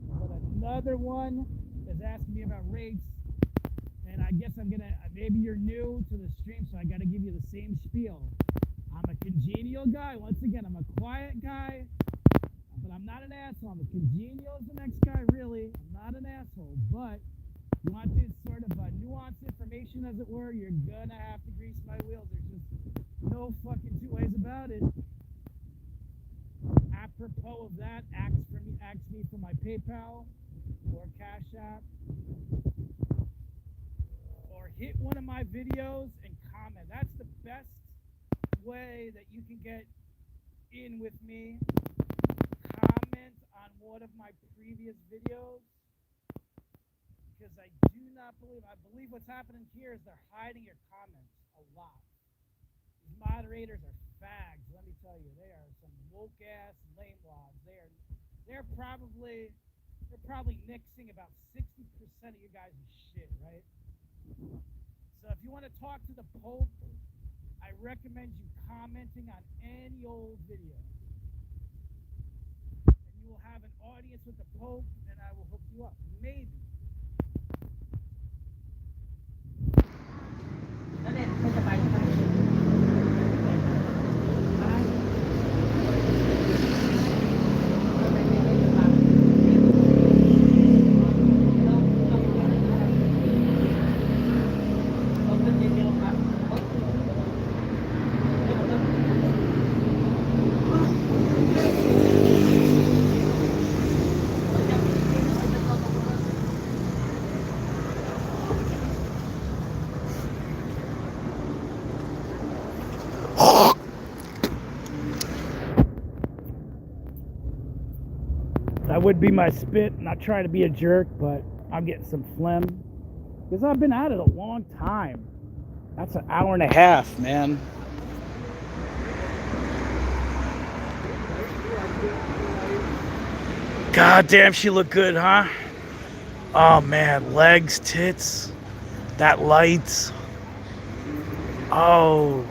But another one is asking me about rates. And I guess maybe you're new to the stream, so I gotta give you the same spiel. I'm a congenial guy. Once again, I'm a quiet guy, but I'm not an asshole. I'm as congenial as the next guy, really. I'm not an asshole, but you want this sort of nuanced information, as it were, you're gonna have to grease my wheels. There's just no fucking two ways about it. Apropos of that, ask me for my PayPal or Cash App. Or hit one of my videos and comment. That's the best way that you can get in with me. Comment on one of my previous videos, because I believe what's happening here is they're hiding your comments a lot. These moderators are fags. Let me tell you, they are some woke ass lame wads. They're probably nixing about 60% of you guys' shit, right? So if you want to talk to the Pope, I recommend you commenting on any old video. And you will have an audience with the Pope, and I will hook you up. Maybe. That would be my spit. Not trying to be a jerk, but I'm getting some phlegm. Because I've been at it a long time. That's an hour and a half, man. God damn, she looked good, huh? Oh, man. Legs, tits, that light. Oh.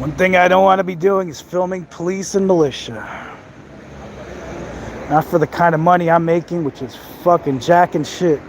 One thing I don't want to be doing is filming police and militia. Not for the kind of money I'm making, which is fucking jack and shit.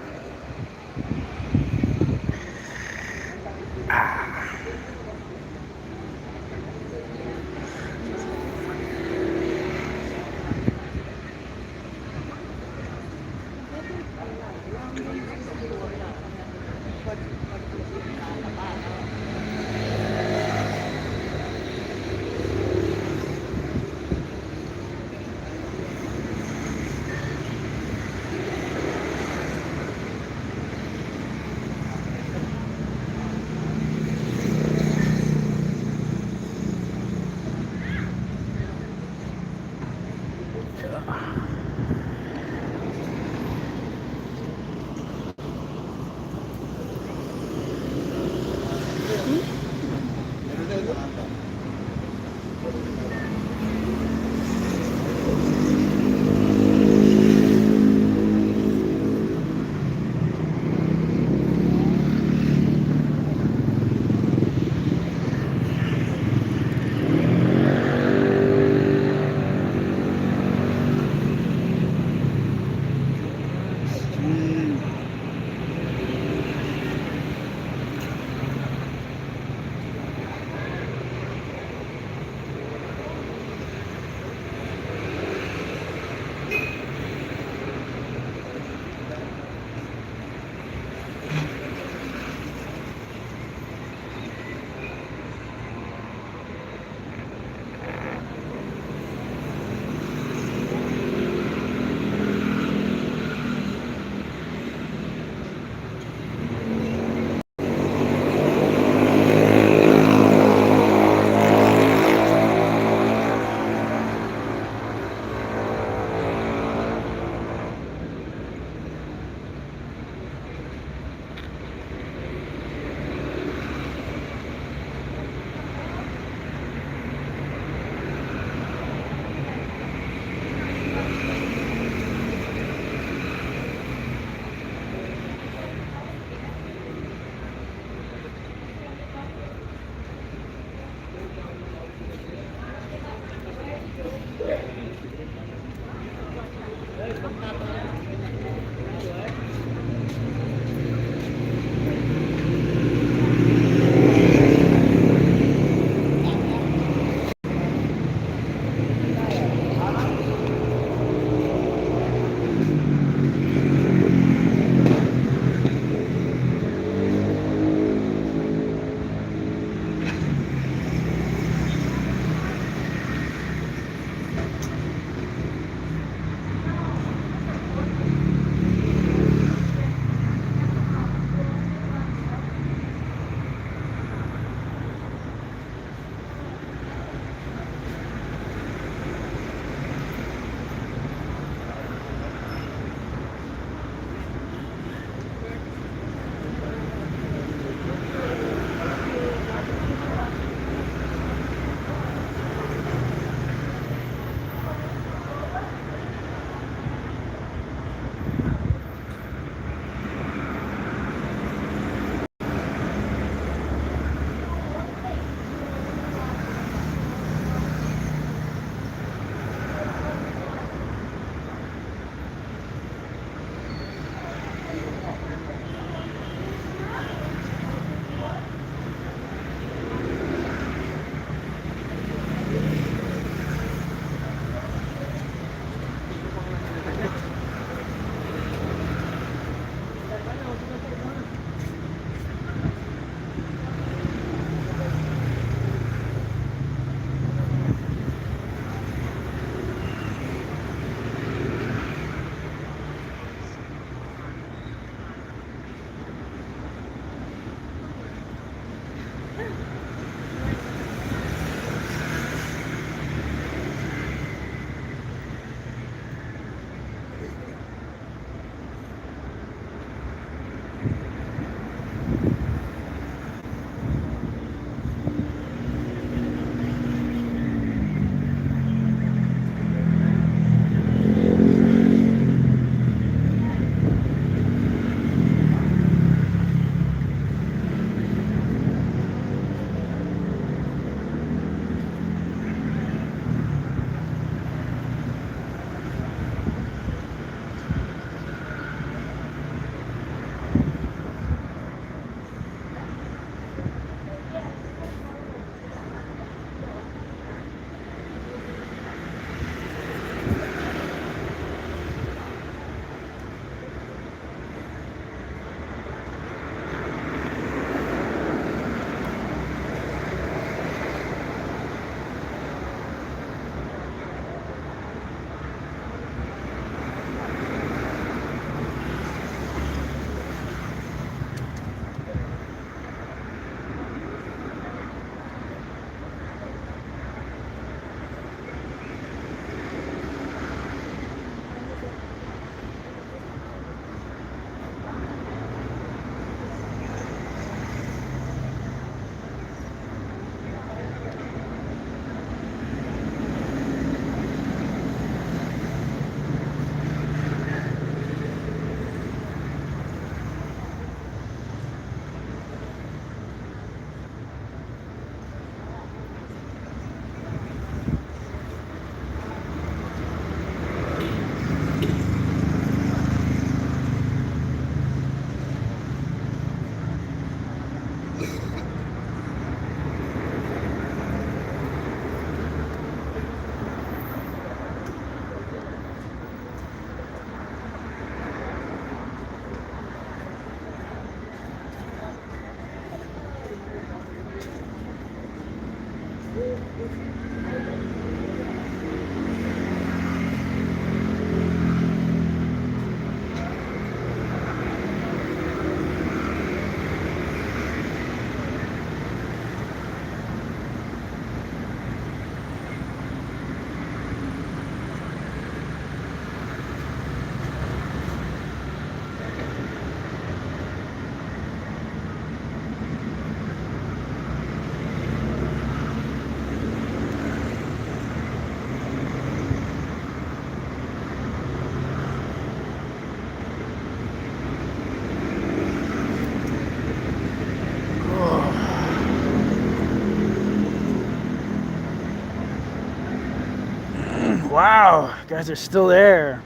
Wow, guys are still there.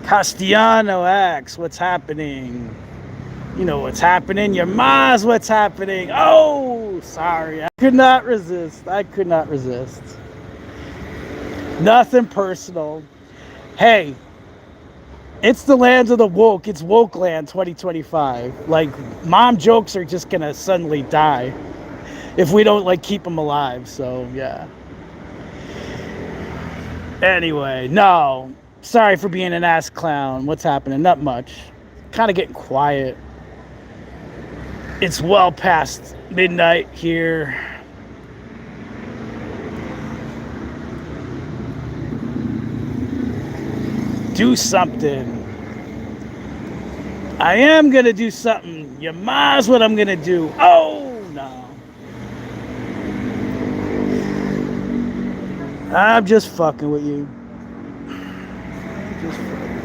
Castellano asks, what's happening? You know what's happening. Your ma's what's happening. Oh, sorry. I could not resist. Nothing personal. Hey, it's the land of the woke. It's woke land 2025. Like, mom jokes are just gonna suddenly die if we don't, like, keep them alive. So, yeah. Anyway, no. Sorry for being an ass clown. What's happening? Not much. Kind of getting quiet. It's well past midnight here. Do something. I am gonna do something. Your ma's what I'm gonna do. Oh, no. I'm just fucking with you. Just fucking.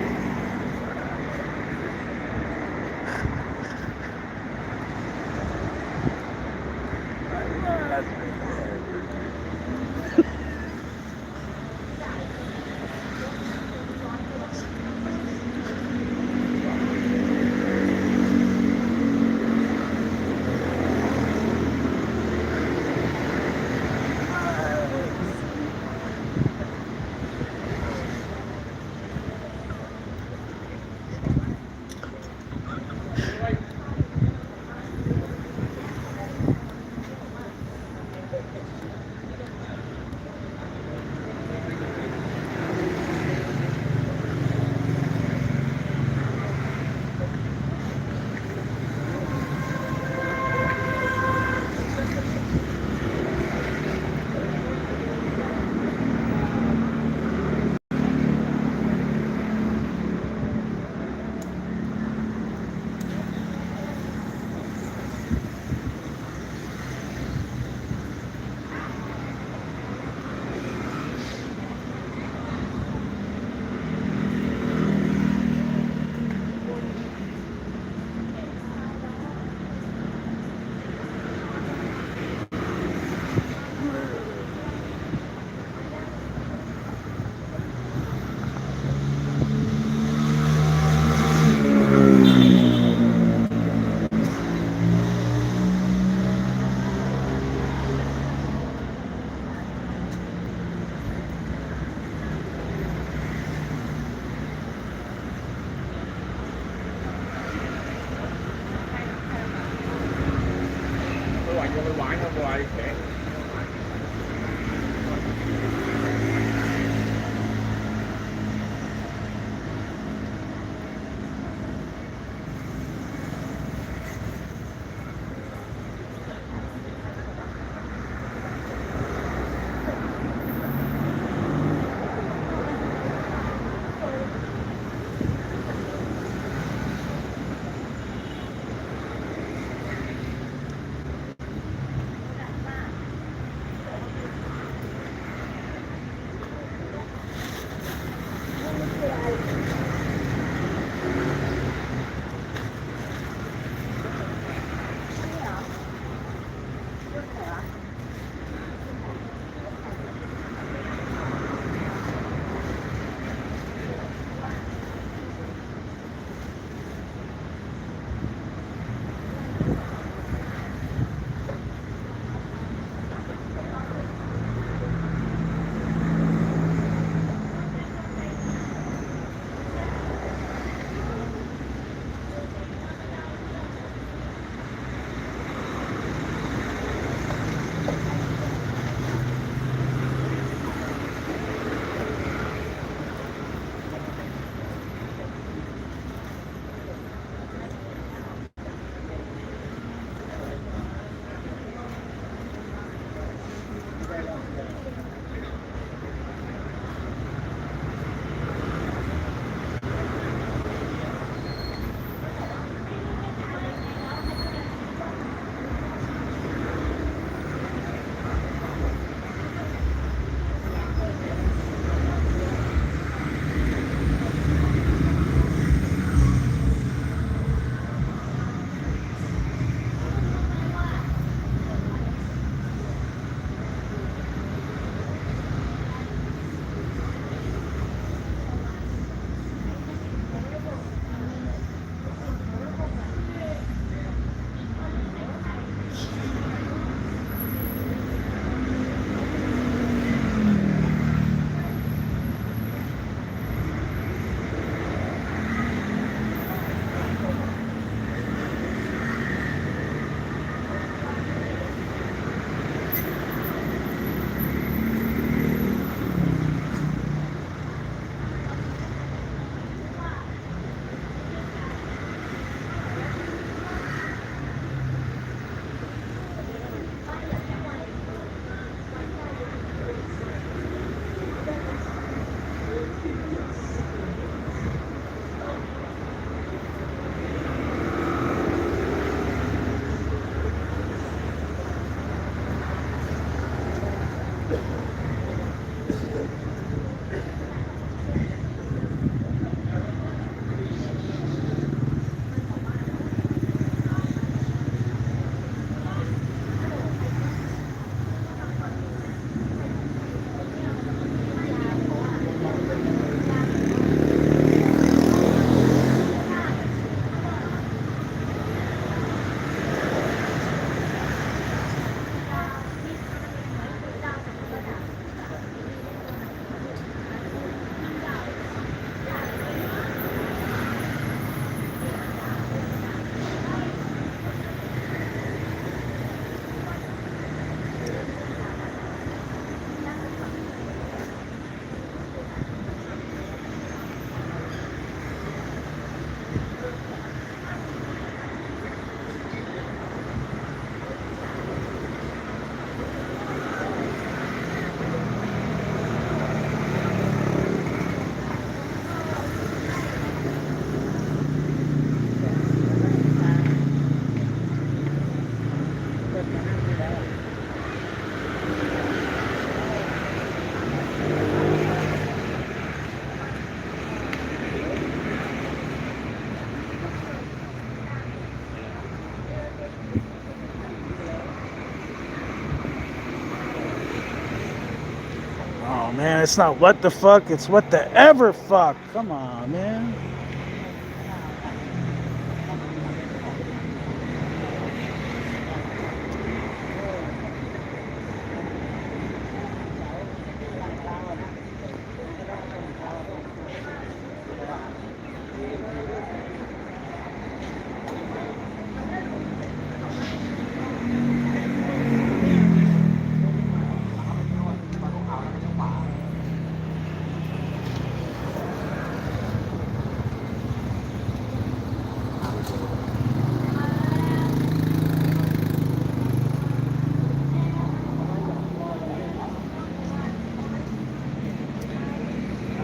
man, it's not what the fuck, it's what the ever fuck. Come on, man.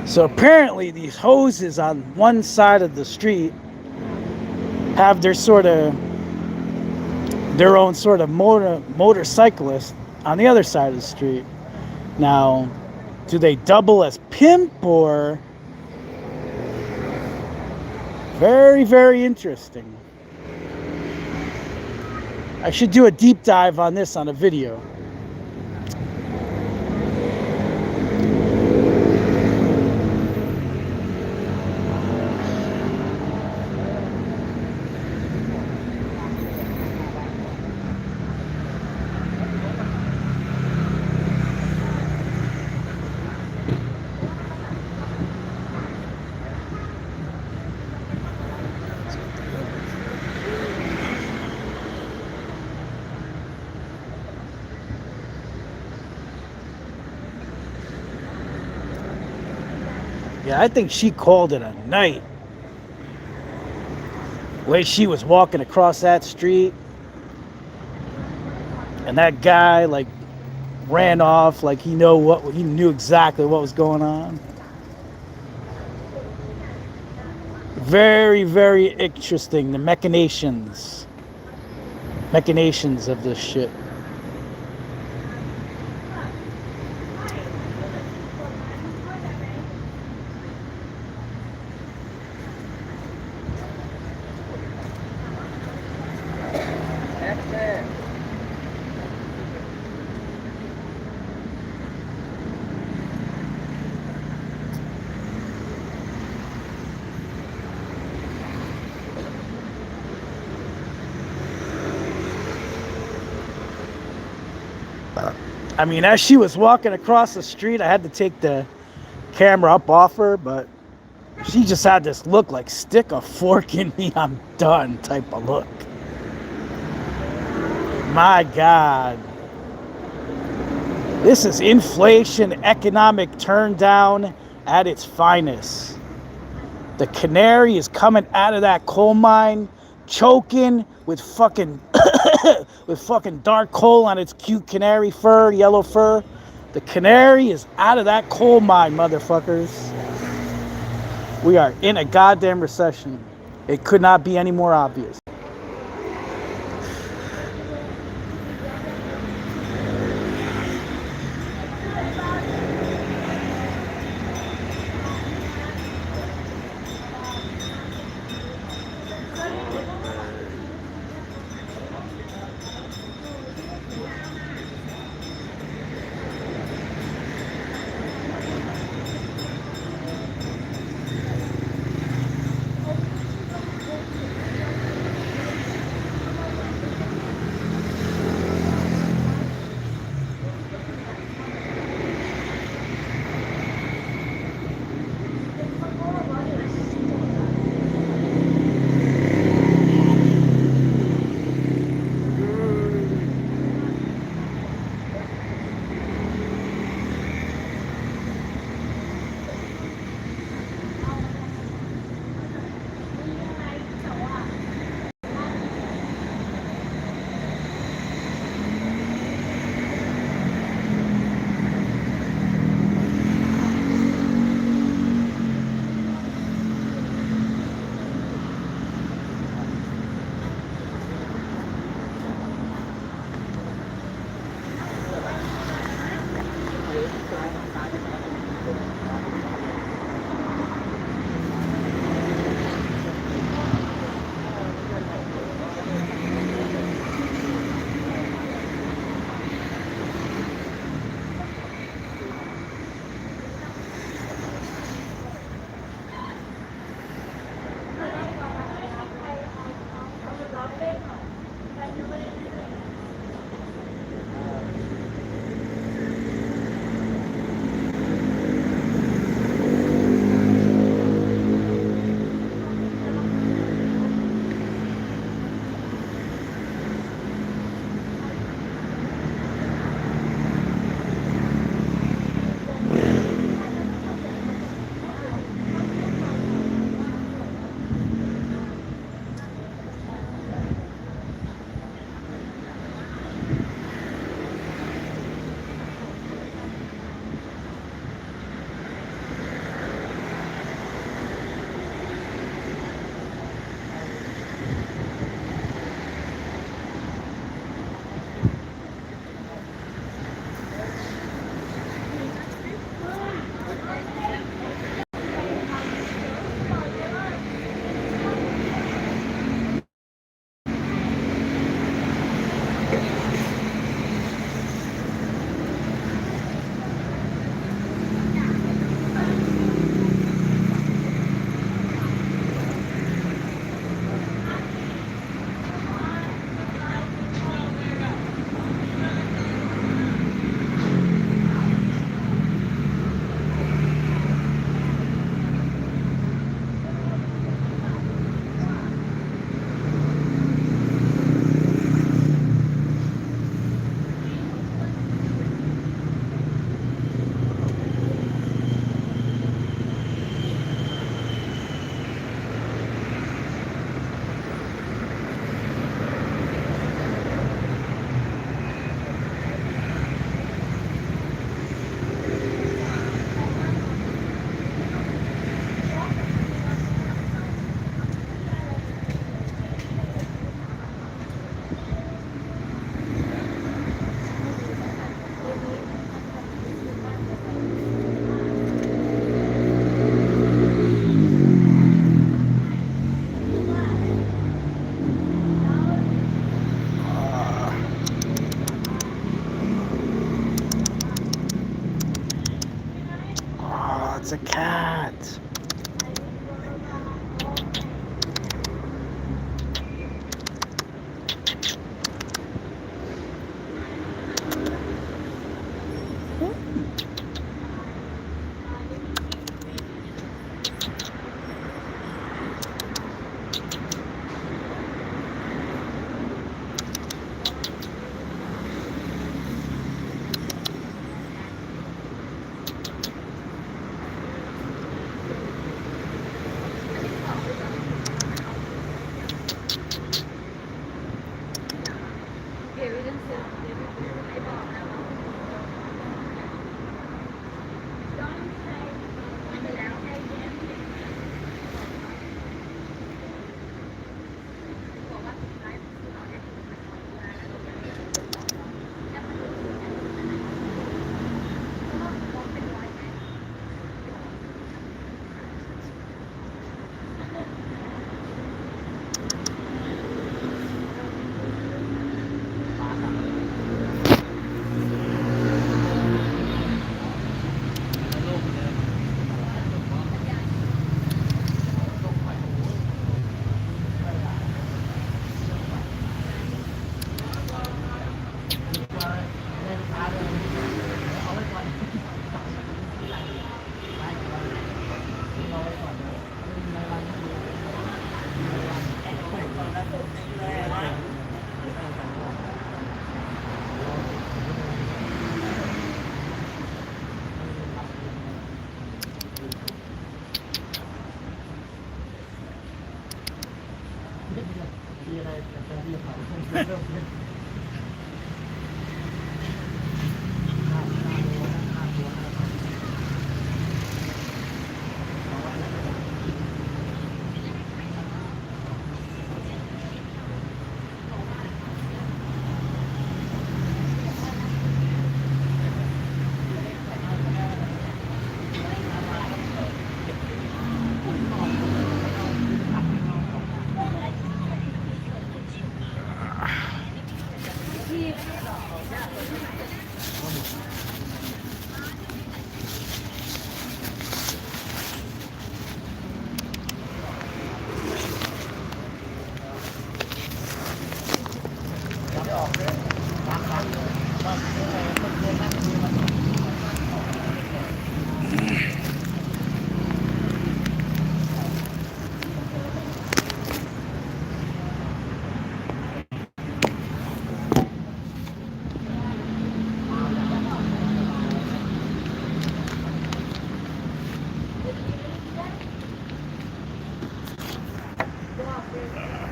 So apparently these hoses on one side of the street have their own sort of motorcyclist on the other side of the street. Now, do they double as pimp or? Very, very interesting. I should do a deep dive on this on a video. Yeah, I think she called it a night. The way she was walking across that street, and that guy like ran off like he knew exactly what was going on. Very, very interesting. The machinations of this shit. I mean, as she was walking across the street, I had to take the camera up off her, but she just had this look like, stick a fork in me, I'm done type of look. My God. This is inflation, economic turn down at its finest. The canary is coming out of that coal mine, choking with fucking with fucking dark coal on its cute canary fur, yellow fur. The canary is out of that coal mine, motherfuckers. We are in a goddamn recession. It could not be any more obvious. Oh, it's a cat.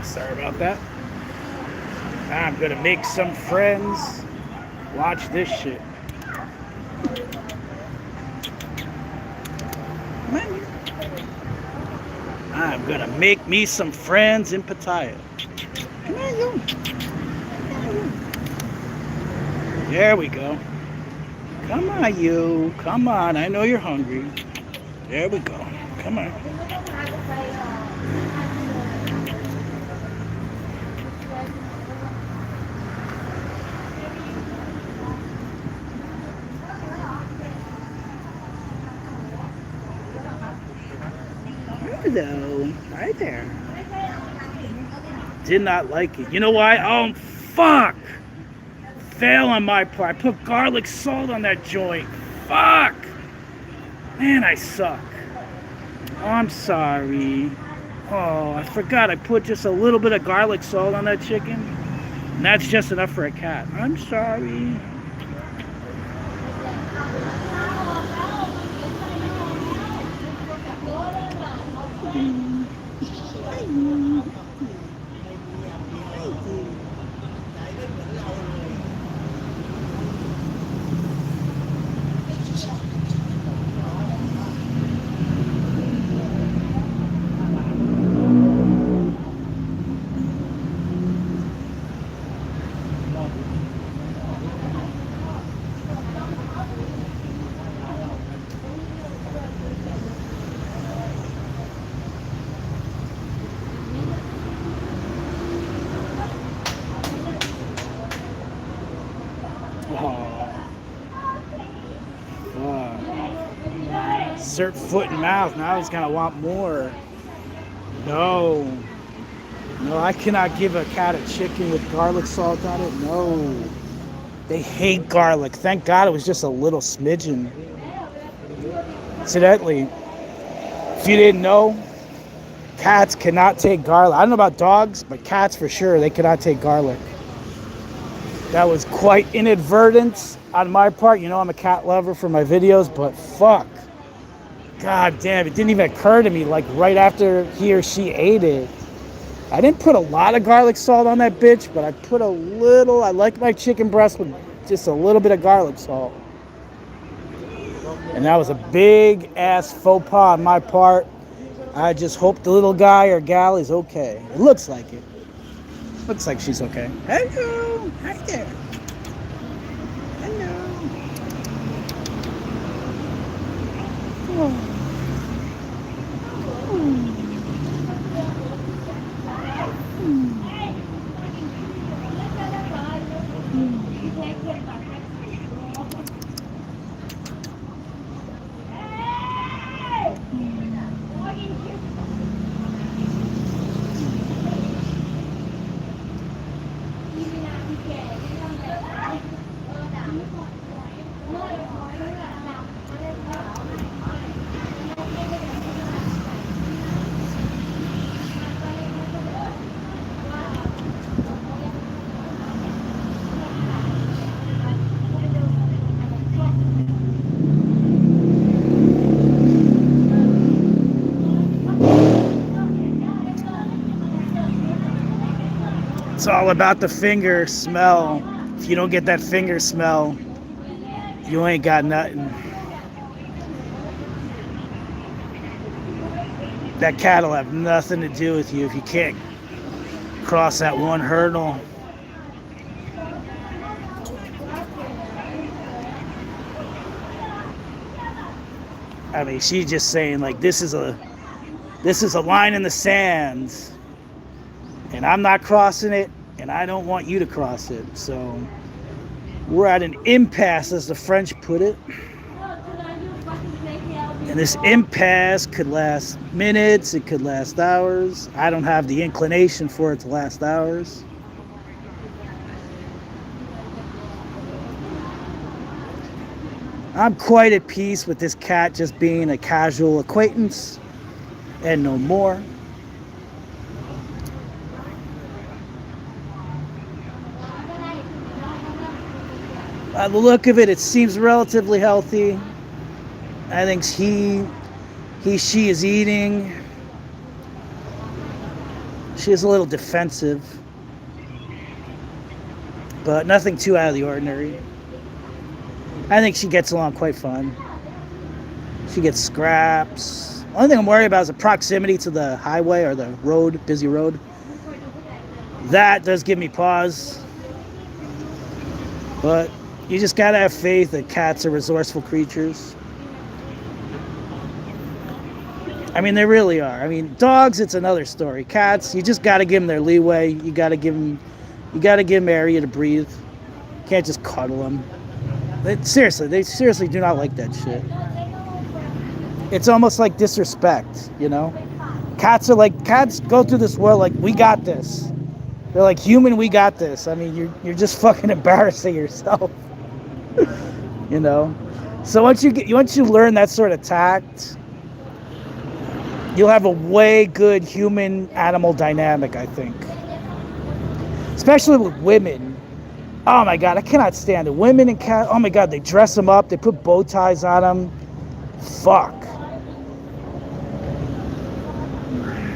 Sorry about that. I'm gonna make some friends. Watch this shit. I'm gonna make me some friends in Pattaya. Come on, you. There we go. Come on, you. Come on. I know you're hungry. There we go. Come on. Hello. Right there. Did not like it. You know why? Oh, fuck. Fail on my part. I put garlic salt on that joint. Fuck. Man, I suck. Oh, I'm sorry. Oh, I forgot. I put just a little bit of garlic salt on that chicken. And that's just enough for a cat. I'm sorry. Insert foot and mouth. Now he's gonna want more. No, I cannot give a cat a chicken with garlic salt on it. No, they hate garlic. Thank God it was just a little smidgen. Incidentally, if you didn't know, cats cannot take garlic. I don't know about dogs, but cats for sure, they cannot take garlic. That was quite inadvertent on my part. You know, I'm a cat lover for my videos, but fuck. God damn, it didn't even occur to me like right after he or she ate it. I didn't put a lot of garlic salt on that bitch, but I put a little. I like my chicken breast with just a little bit of garlic salt. And that was a big ass faux pas on my part. I just hope the little guy or gal is okay. It looks like it. Looks like she's okay. Hello. Hi there. Hello. Oh. It's all about the finger smell. If you don't get that finger smell, you ain't got nothing. That cat will have nothing to do with you if you can't cross that one hurdle. I mean, she's just saying like this is a line in the sand. And I'm not crossing it, and I don't want you to cross it. So we're at an impasse, as the French put it. And this impasse could last minutes, it could last hours. I don't have the inclination for it to last hours. I'm quite at peace with this cat just being a casual acquaintance and no more. By the look of it, it seems relatively healthy. I think she is eating. She is a little defensive, but nothing too out of the ordinary. I think she gets along quite fine. She gets scraps. Only thing I'm worried about is the proximity to the highway or the road, busy road. That does give me pause. But you just gotta have faith that cats are resourceful creatures. I mean, they really are. I mean, dogs, it's another story. Cats, you just gotta give them their leeway. You gotta give them area to breathe. You can't just cuddle them. They seriously do not like that shit. It's almost like disrespect, you know? Cats go through this world like, we got this. They're like, human, we got this. I mean, you're just fucking embarrassing yourself. You know? So once you learn that sort of tact, you'll have a way good human-animal dynamic, I think. Especially with women. Oh my God, I cannot stand it. Women and cats, oh my God, they dress them up, they put bow ties on them. Fuck.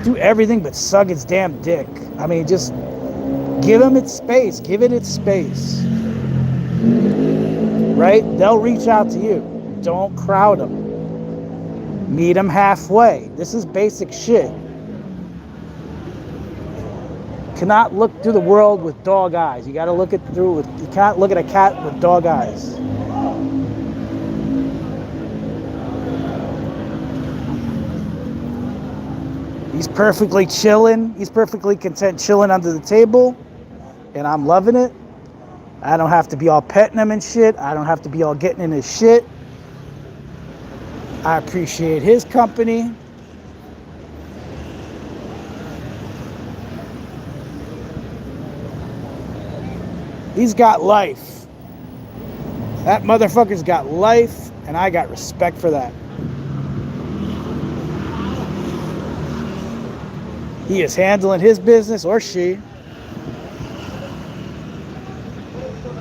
Do everything but suck its damn dick. I mean, just give them its space. Give it its space. Right? They'll reach out to you. Don't crowd them. Meet them halfway. This is basic shit. Cannot look through the world with dog eyes. You gotta look it through with, you can't look at a cat with dog eyes. He's perfectly chilling. He's perfectly content chilling under the table. And I'm loving it. I don't have to be all petting him and shit. I don't have to be all getting in his shit. I appreciate his company. He's got life. That motherfucker's got life, and I got respect for that. He is handling his business, or she.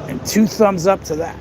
And 2 thumbs up to that.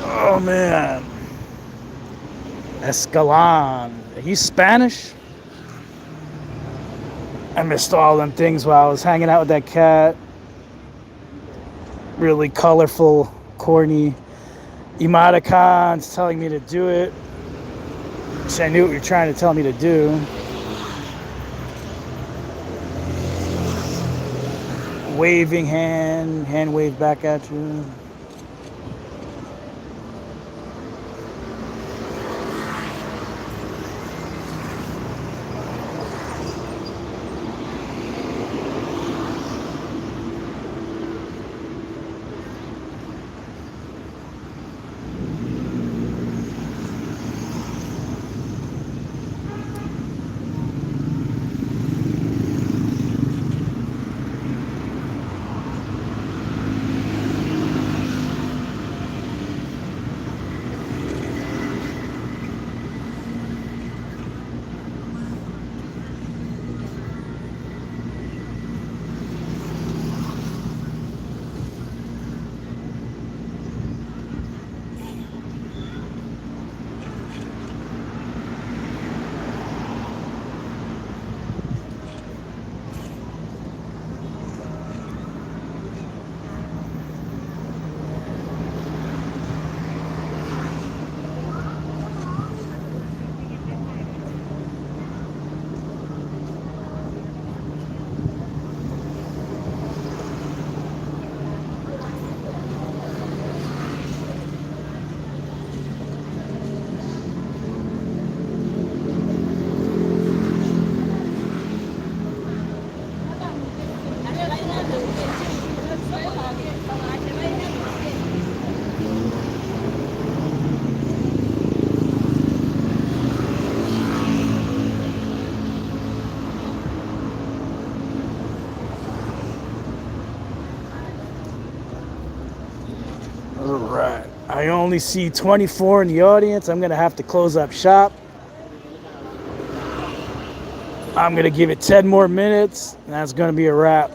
Oh man. Escalon. He's Spanish? I missed all them things while I was hanging out with that cat. Really colorful, corny emoticons telling me to do it. Which I knew what you were trying to tell me to do. Waving hand wave back at you. All right. I only see 24 in the audience. I'm going to have to close up shop. I'm going to give it 10 more minutes, and that's going to be a wrap.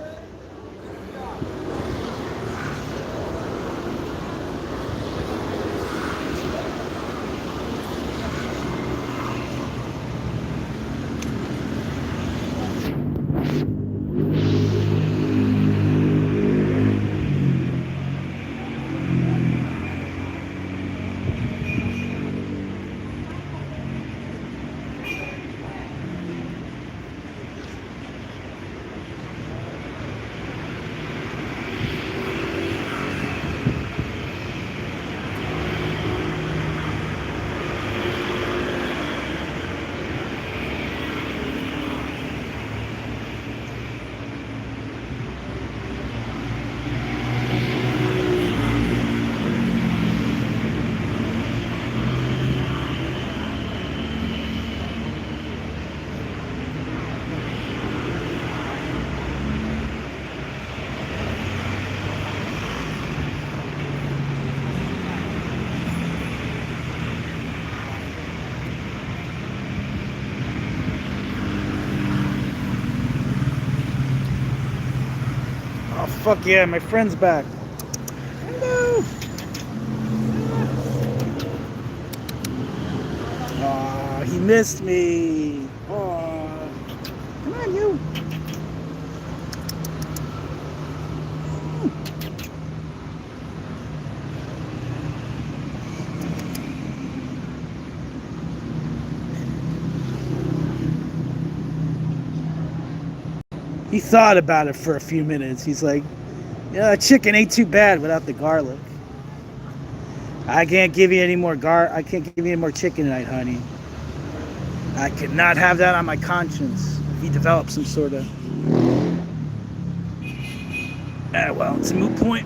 Oh, fuck yeah, my friend's back. Hello. Aw, he missed me. Aw. Come on, you. He thought about it for a few minutes. He's like, yeah, chicken ain't too bad without the garlic. I can't give you any more I can't give you any more chicken tonight, honey. I cannot have that on my conscience. He developed some sort of... well, it's a moot point.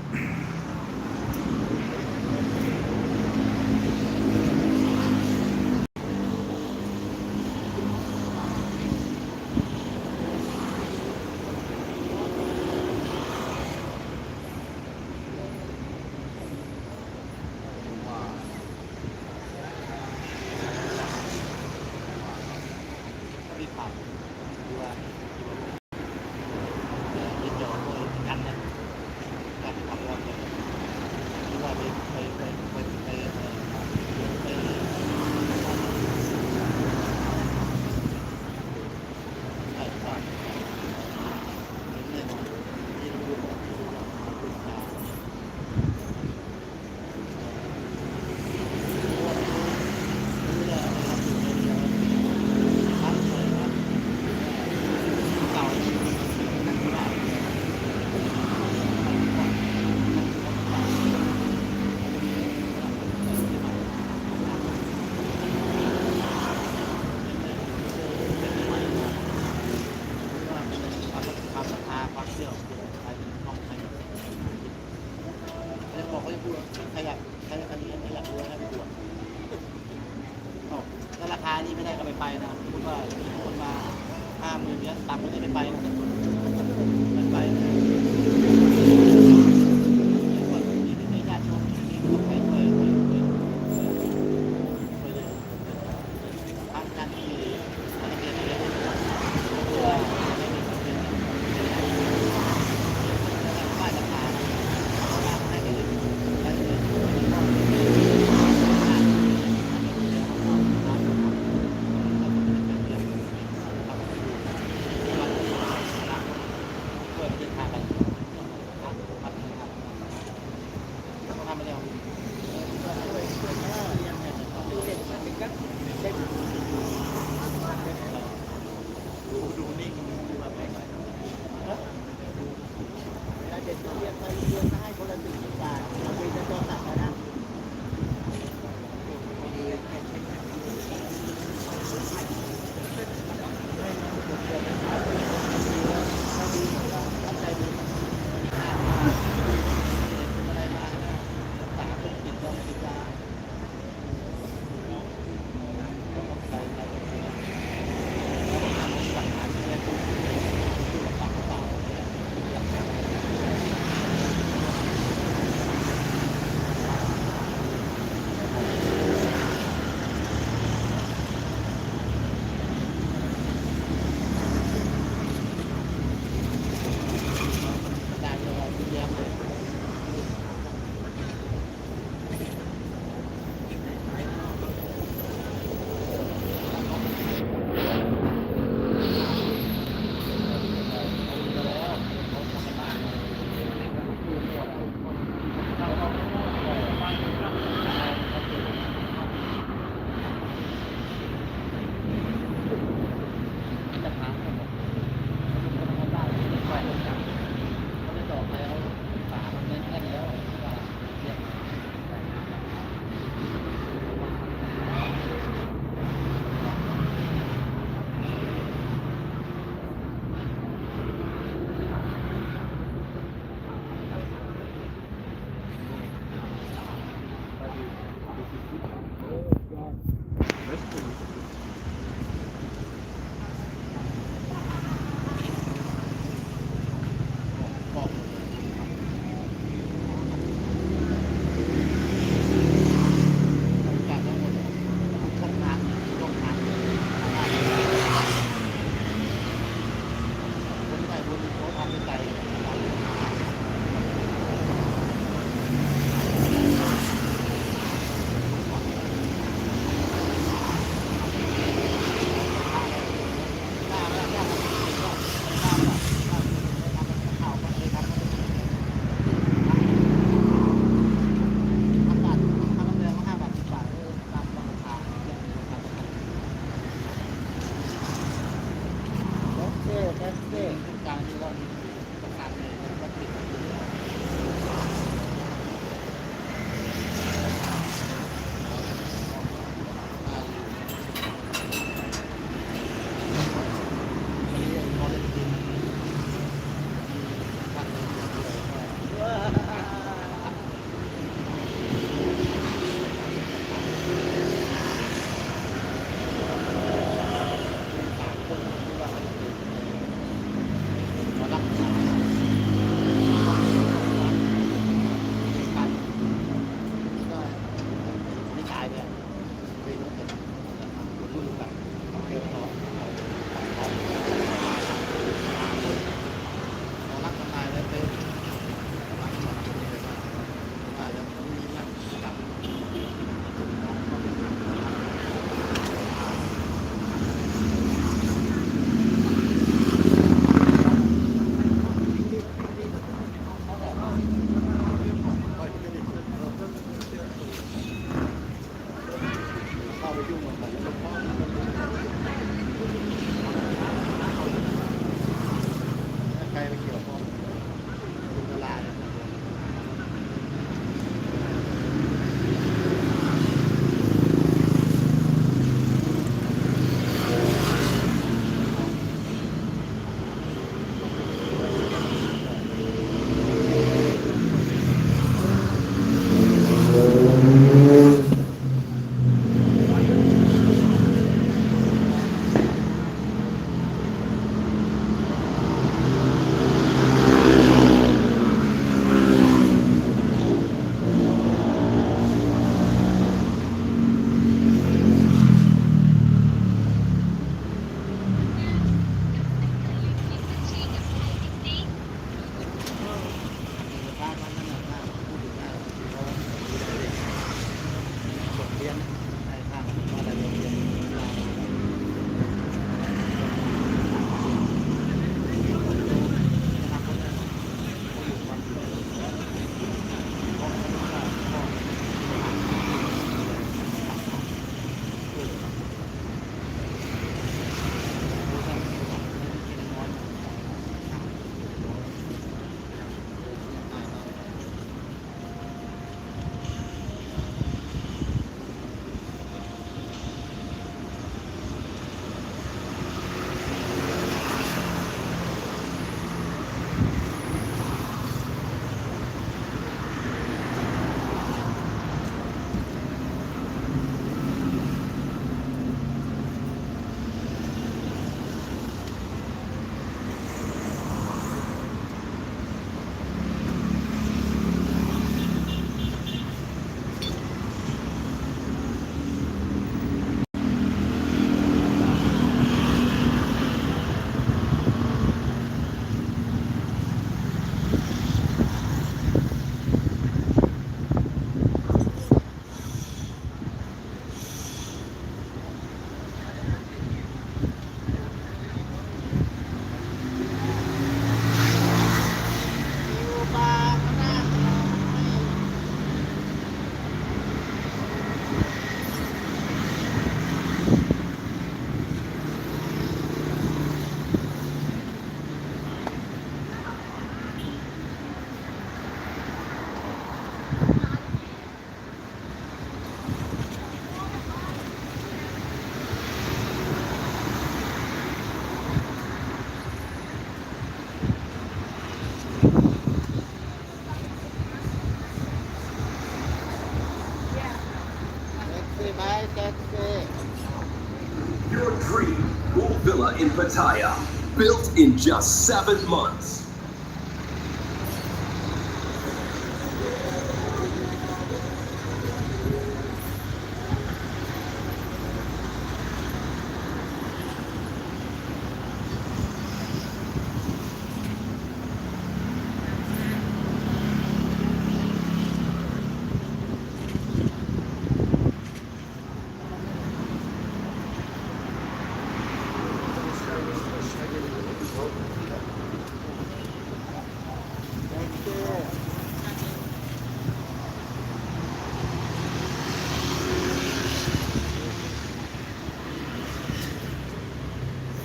Your dream pool villa in Pattaya, built in just 7 months.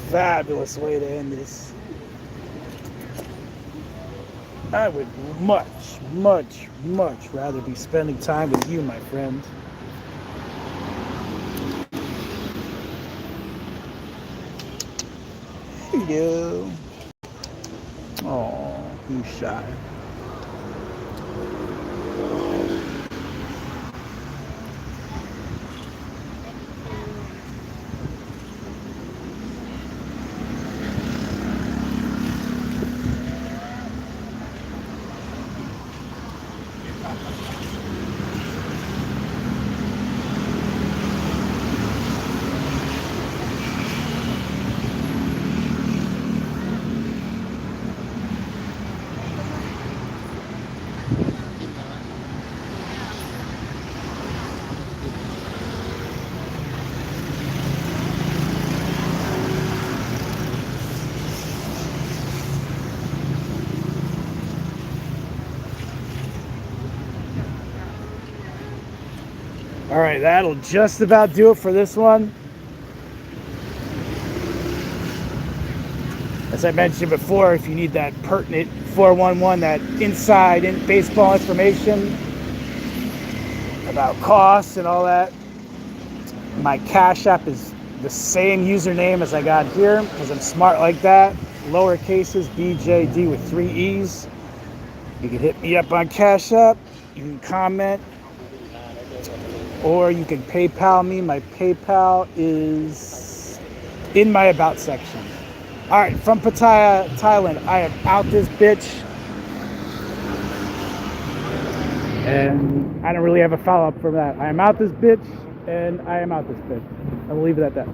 Fabulous way to end this. I would much, much, much rather be spending time with you, my friend. Here you go. Oh, he's shy. All right, that'll just about do it for this one. As I mentioned before, if you need that pertinent 411, that inside baseball information about costs and all that, my Cash App is the same username as I got here because I'm smart like that. Lower cases, BJD with 3 E's. You can hit me up on Cash App. You can comment. Or you can PayPal me. My PayPal is in my About section. All right, from Pattaya, Thailand, I am out this bitch. And I don't really have a follow-up from that. I am out this bitch, and I am out this bitch. I will leave it at that.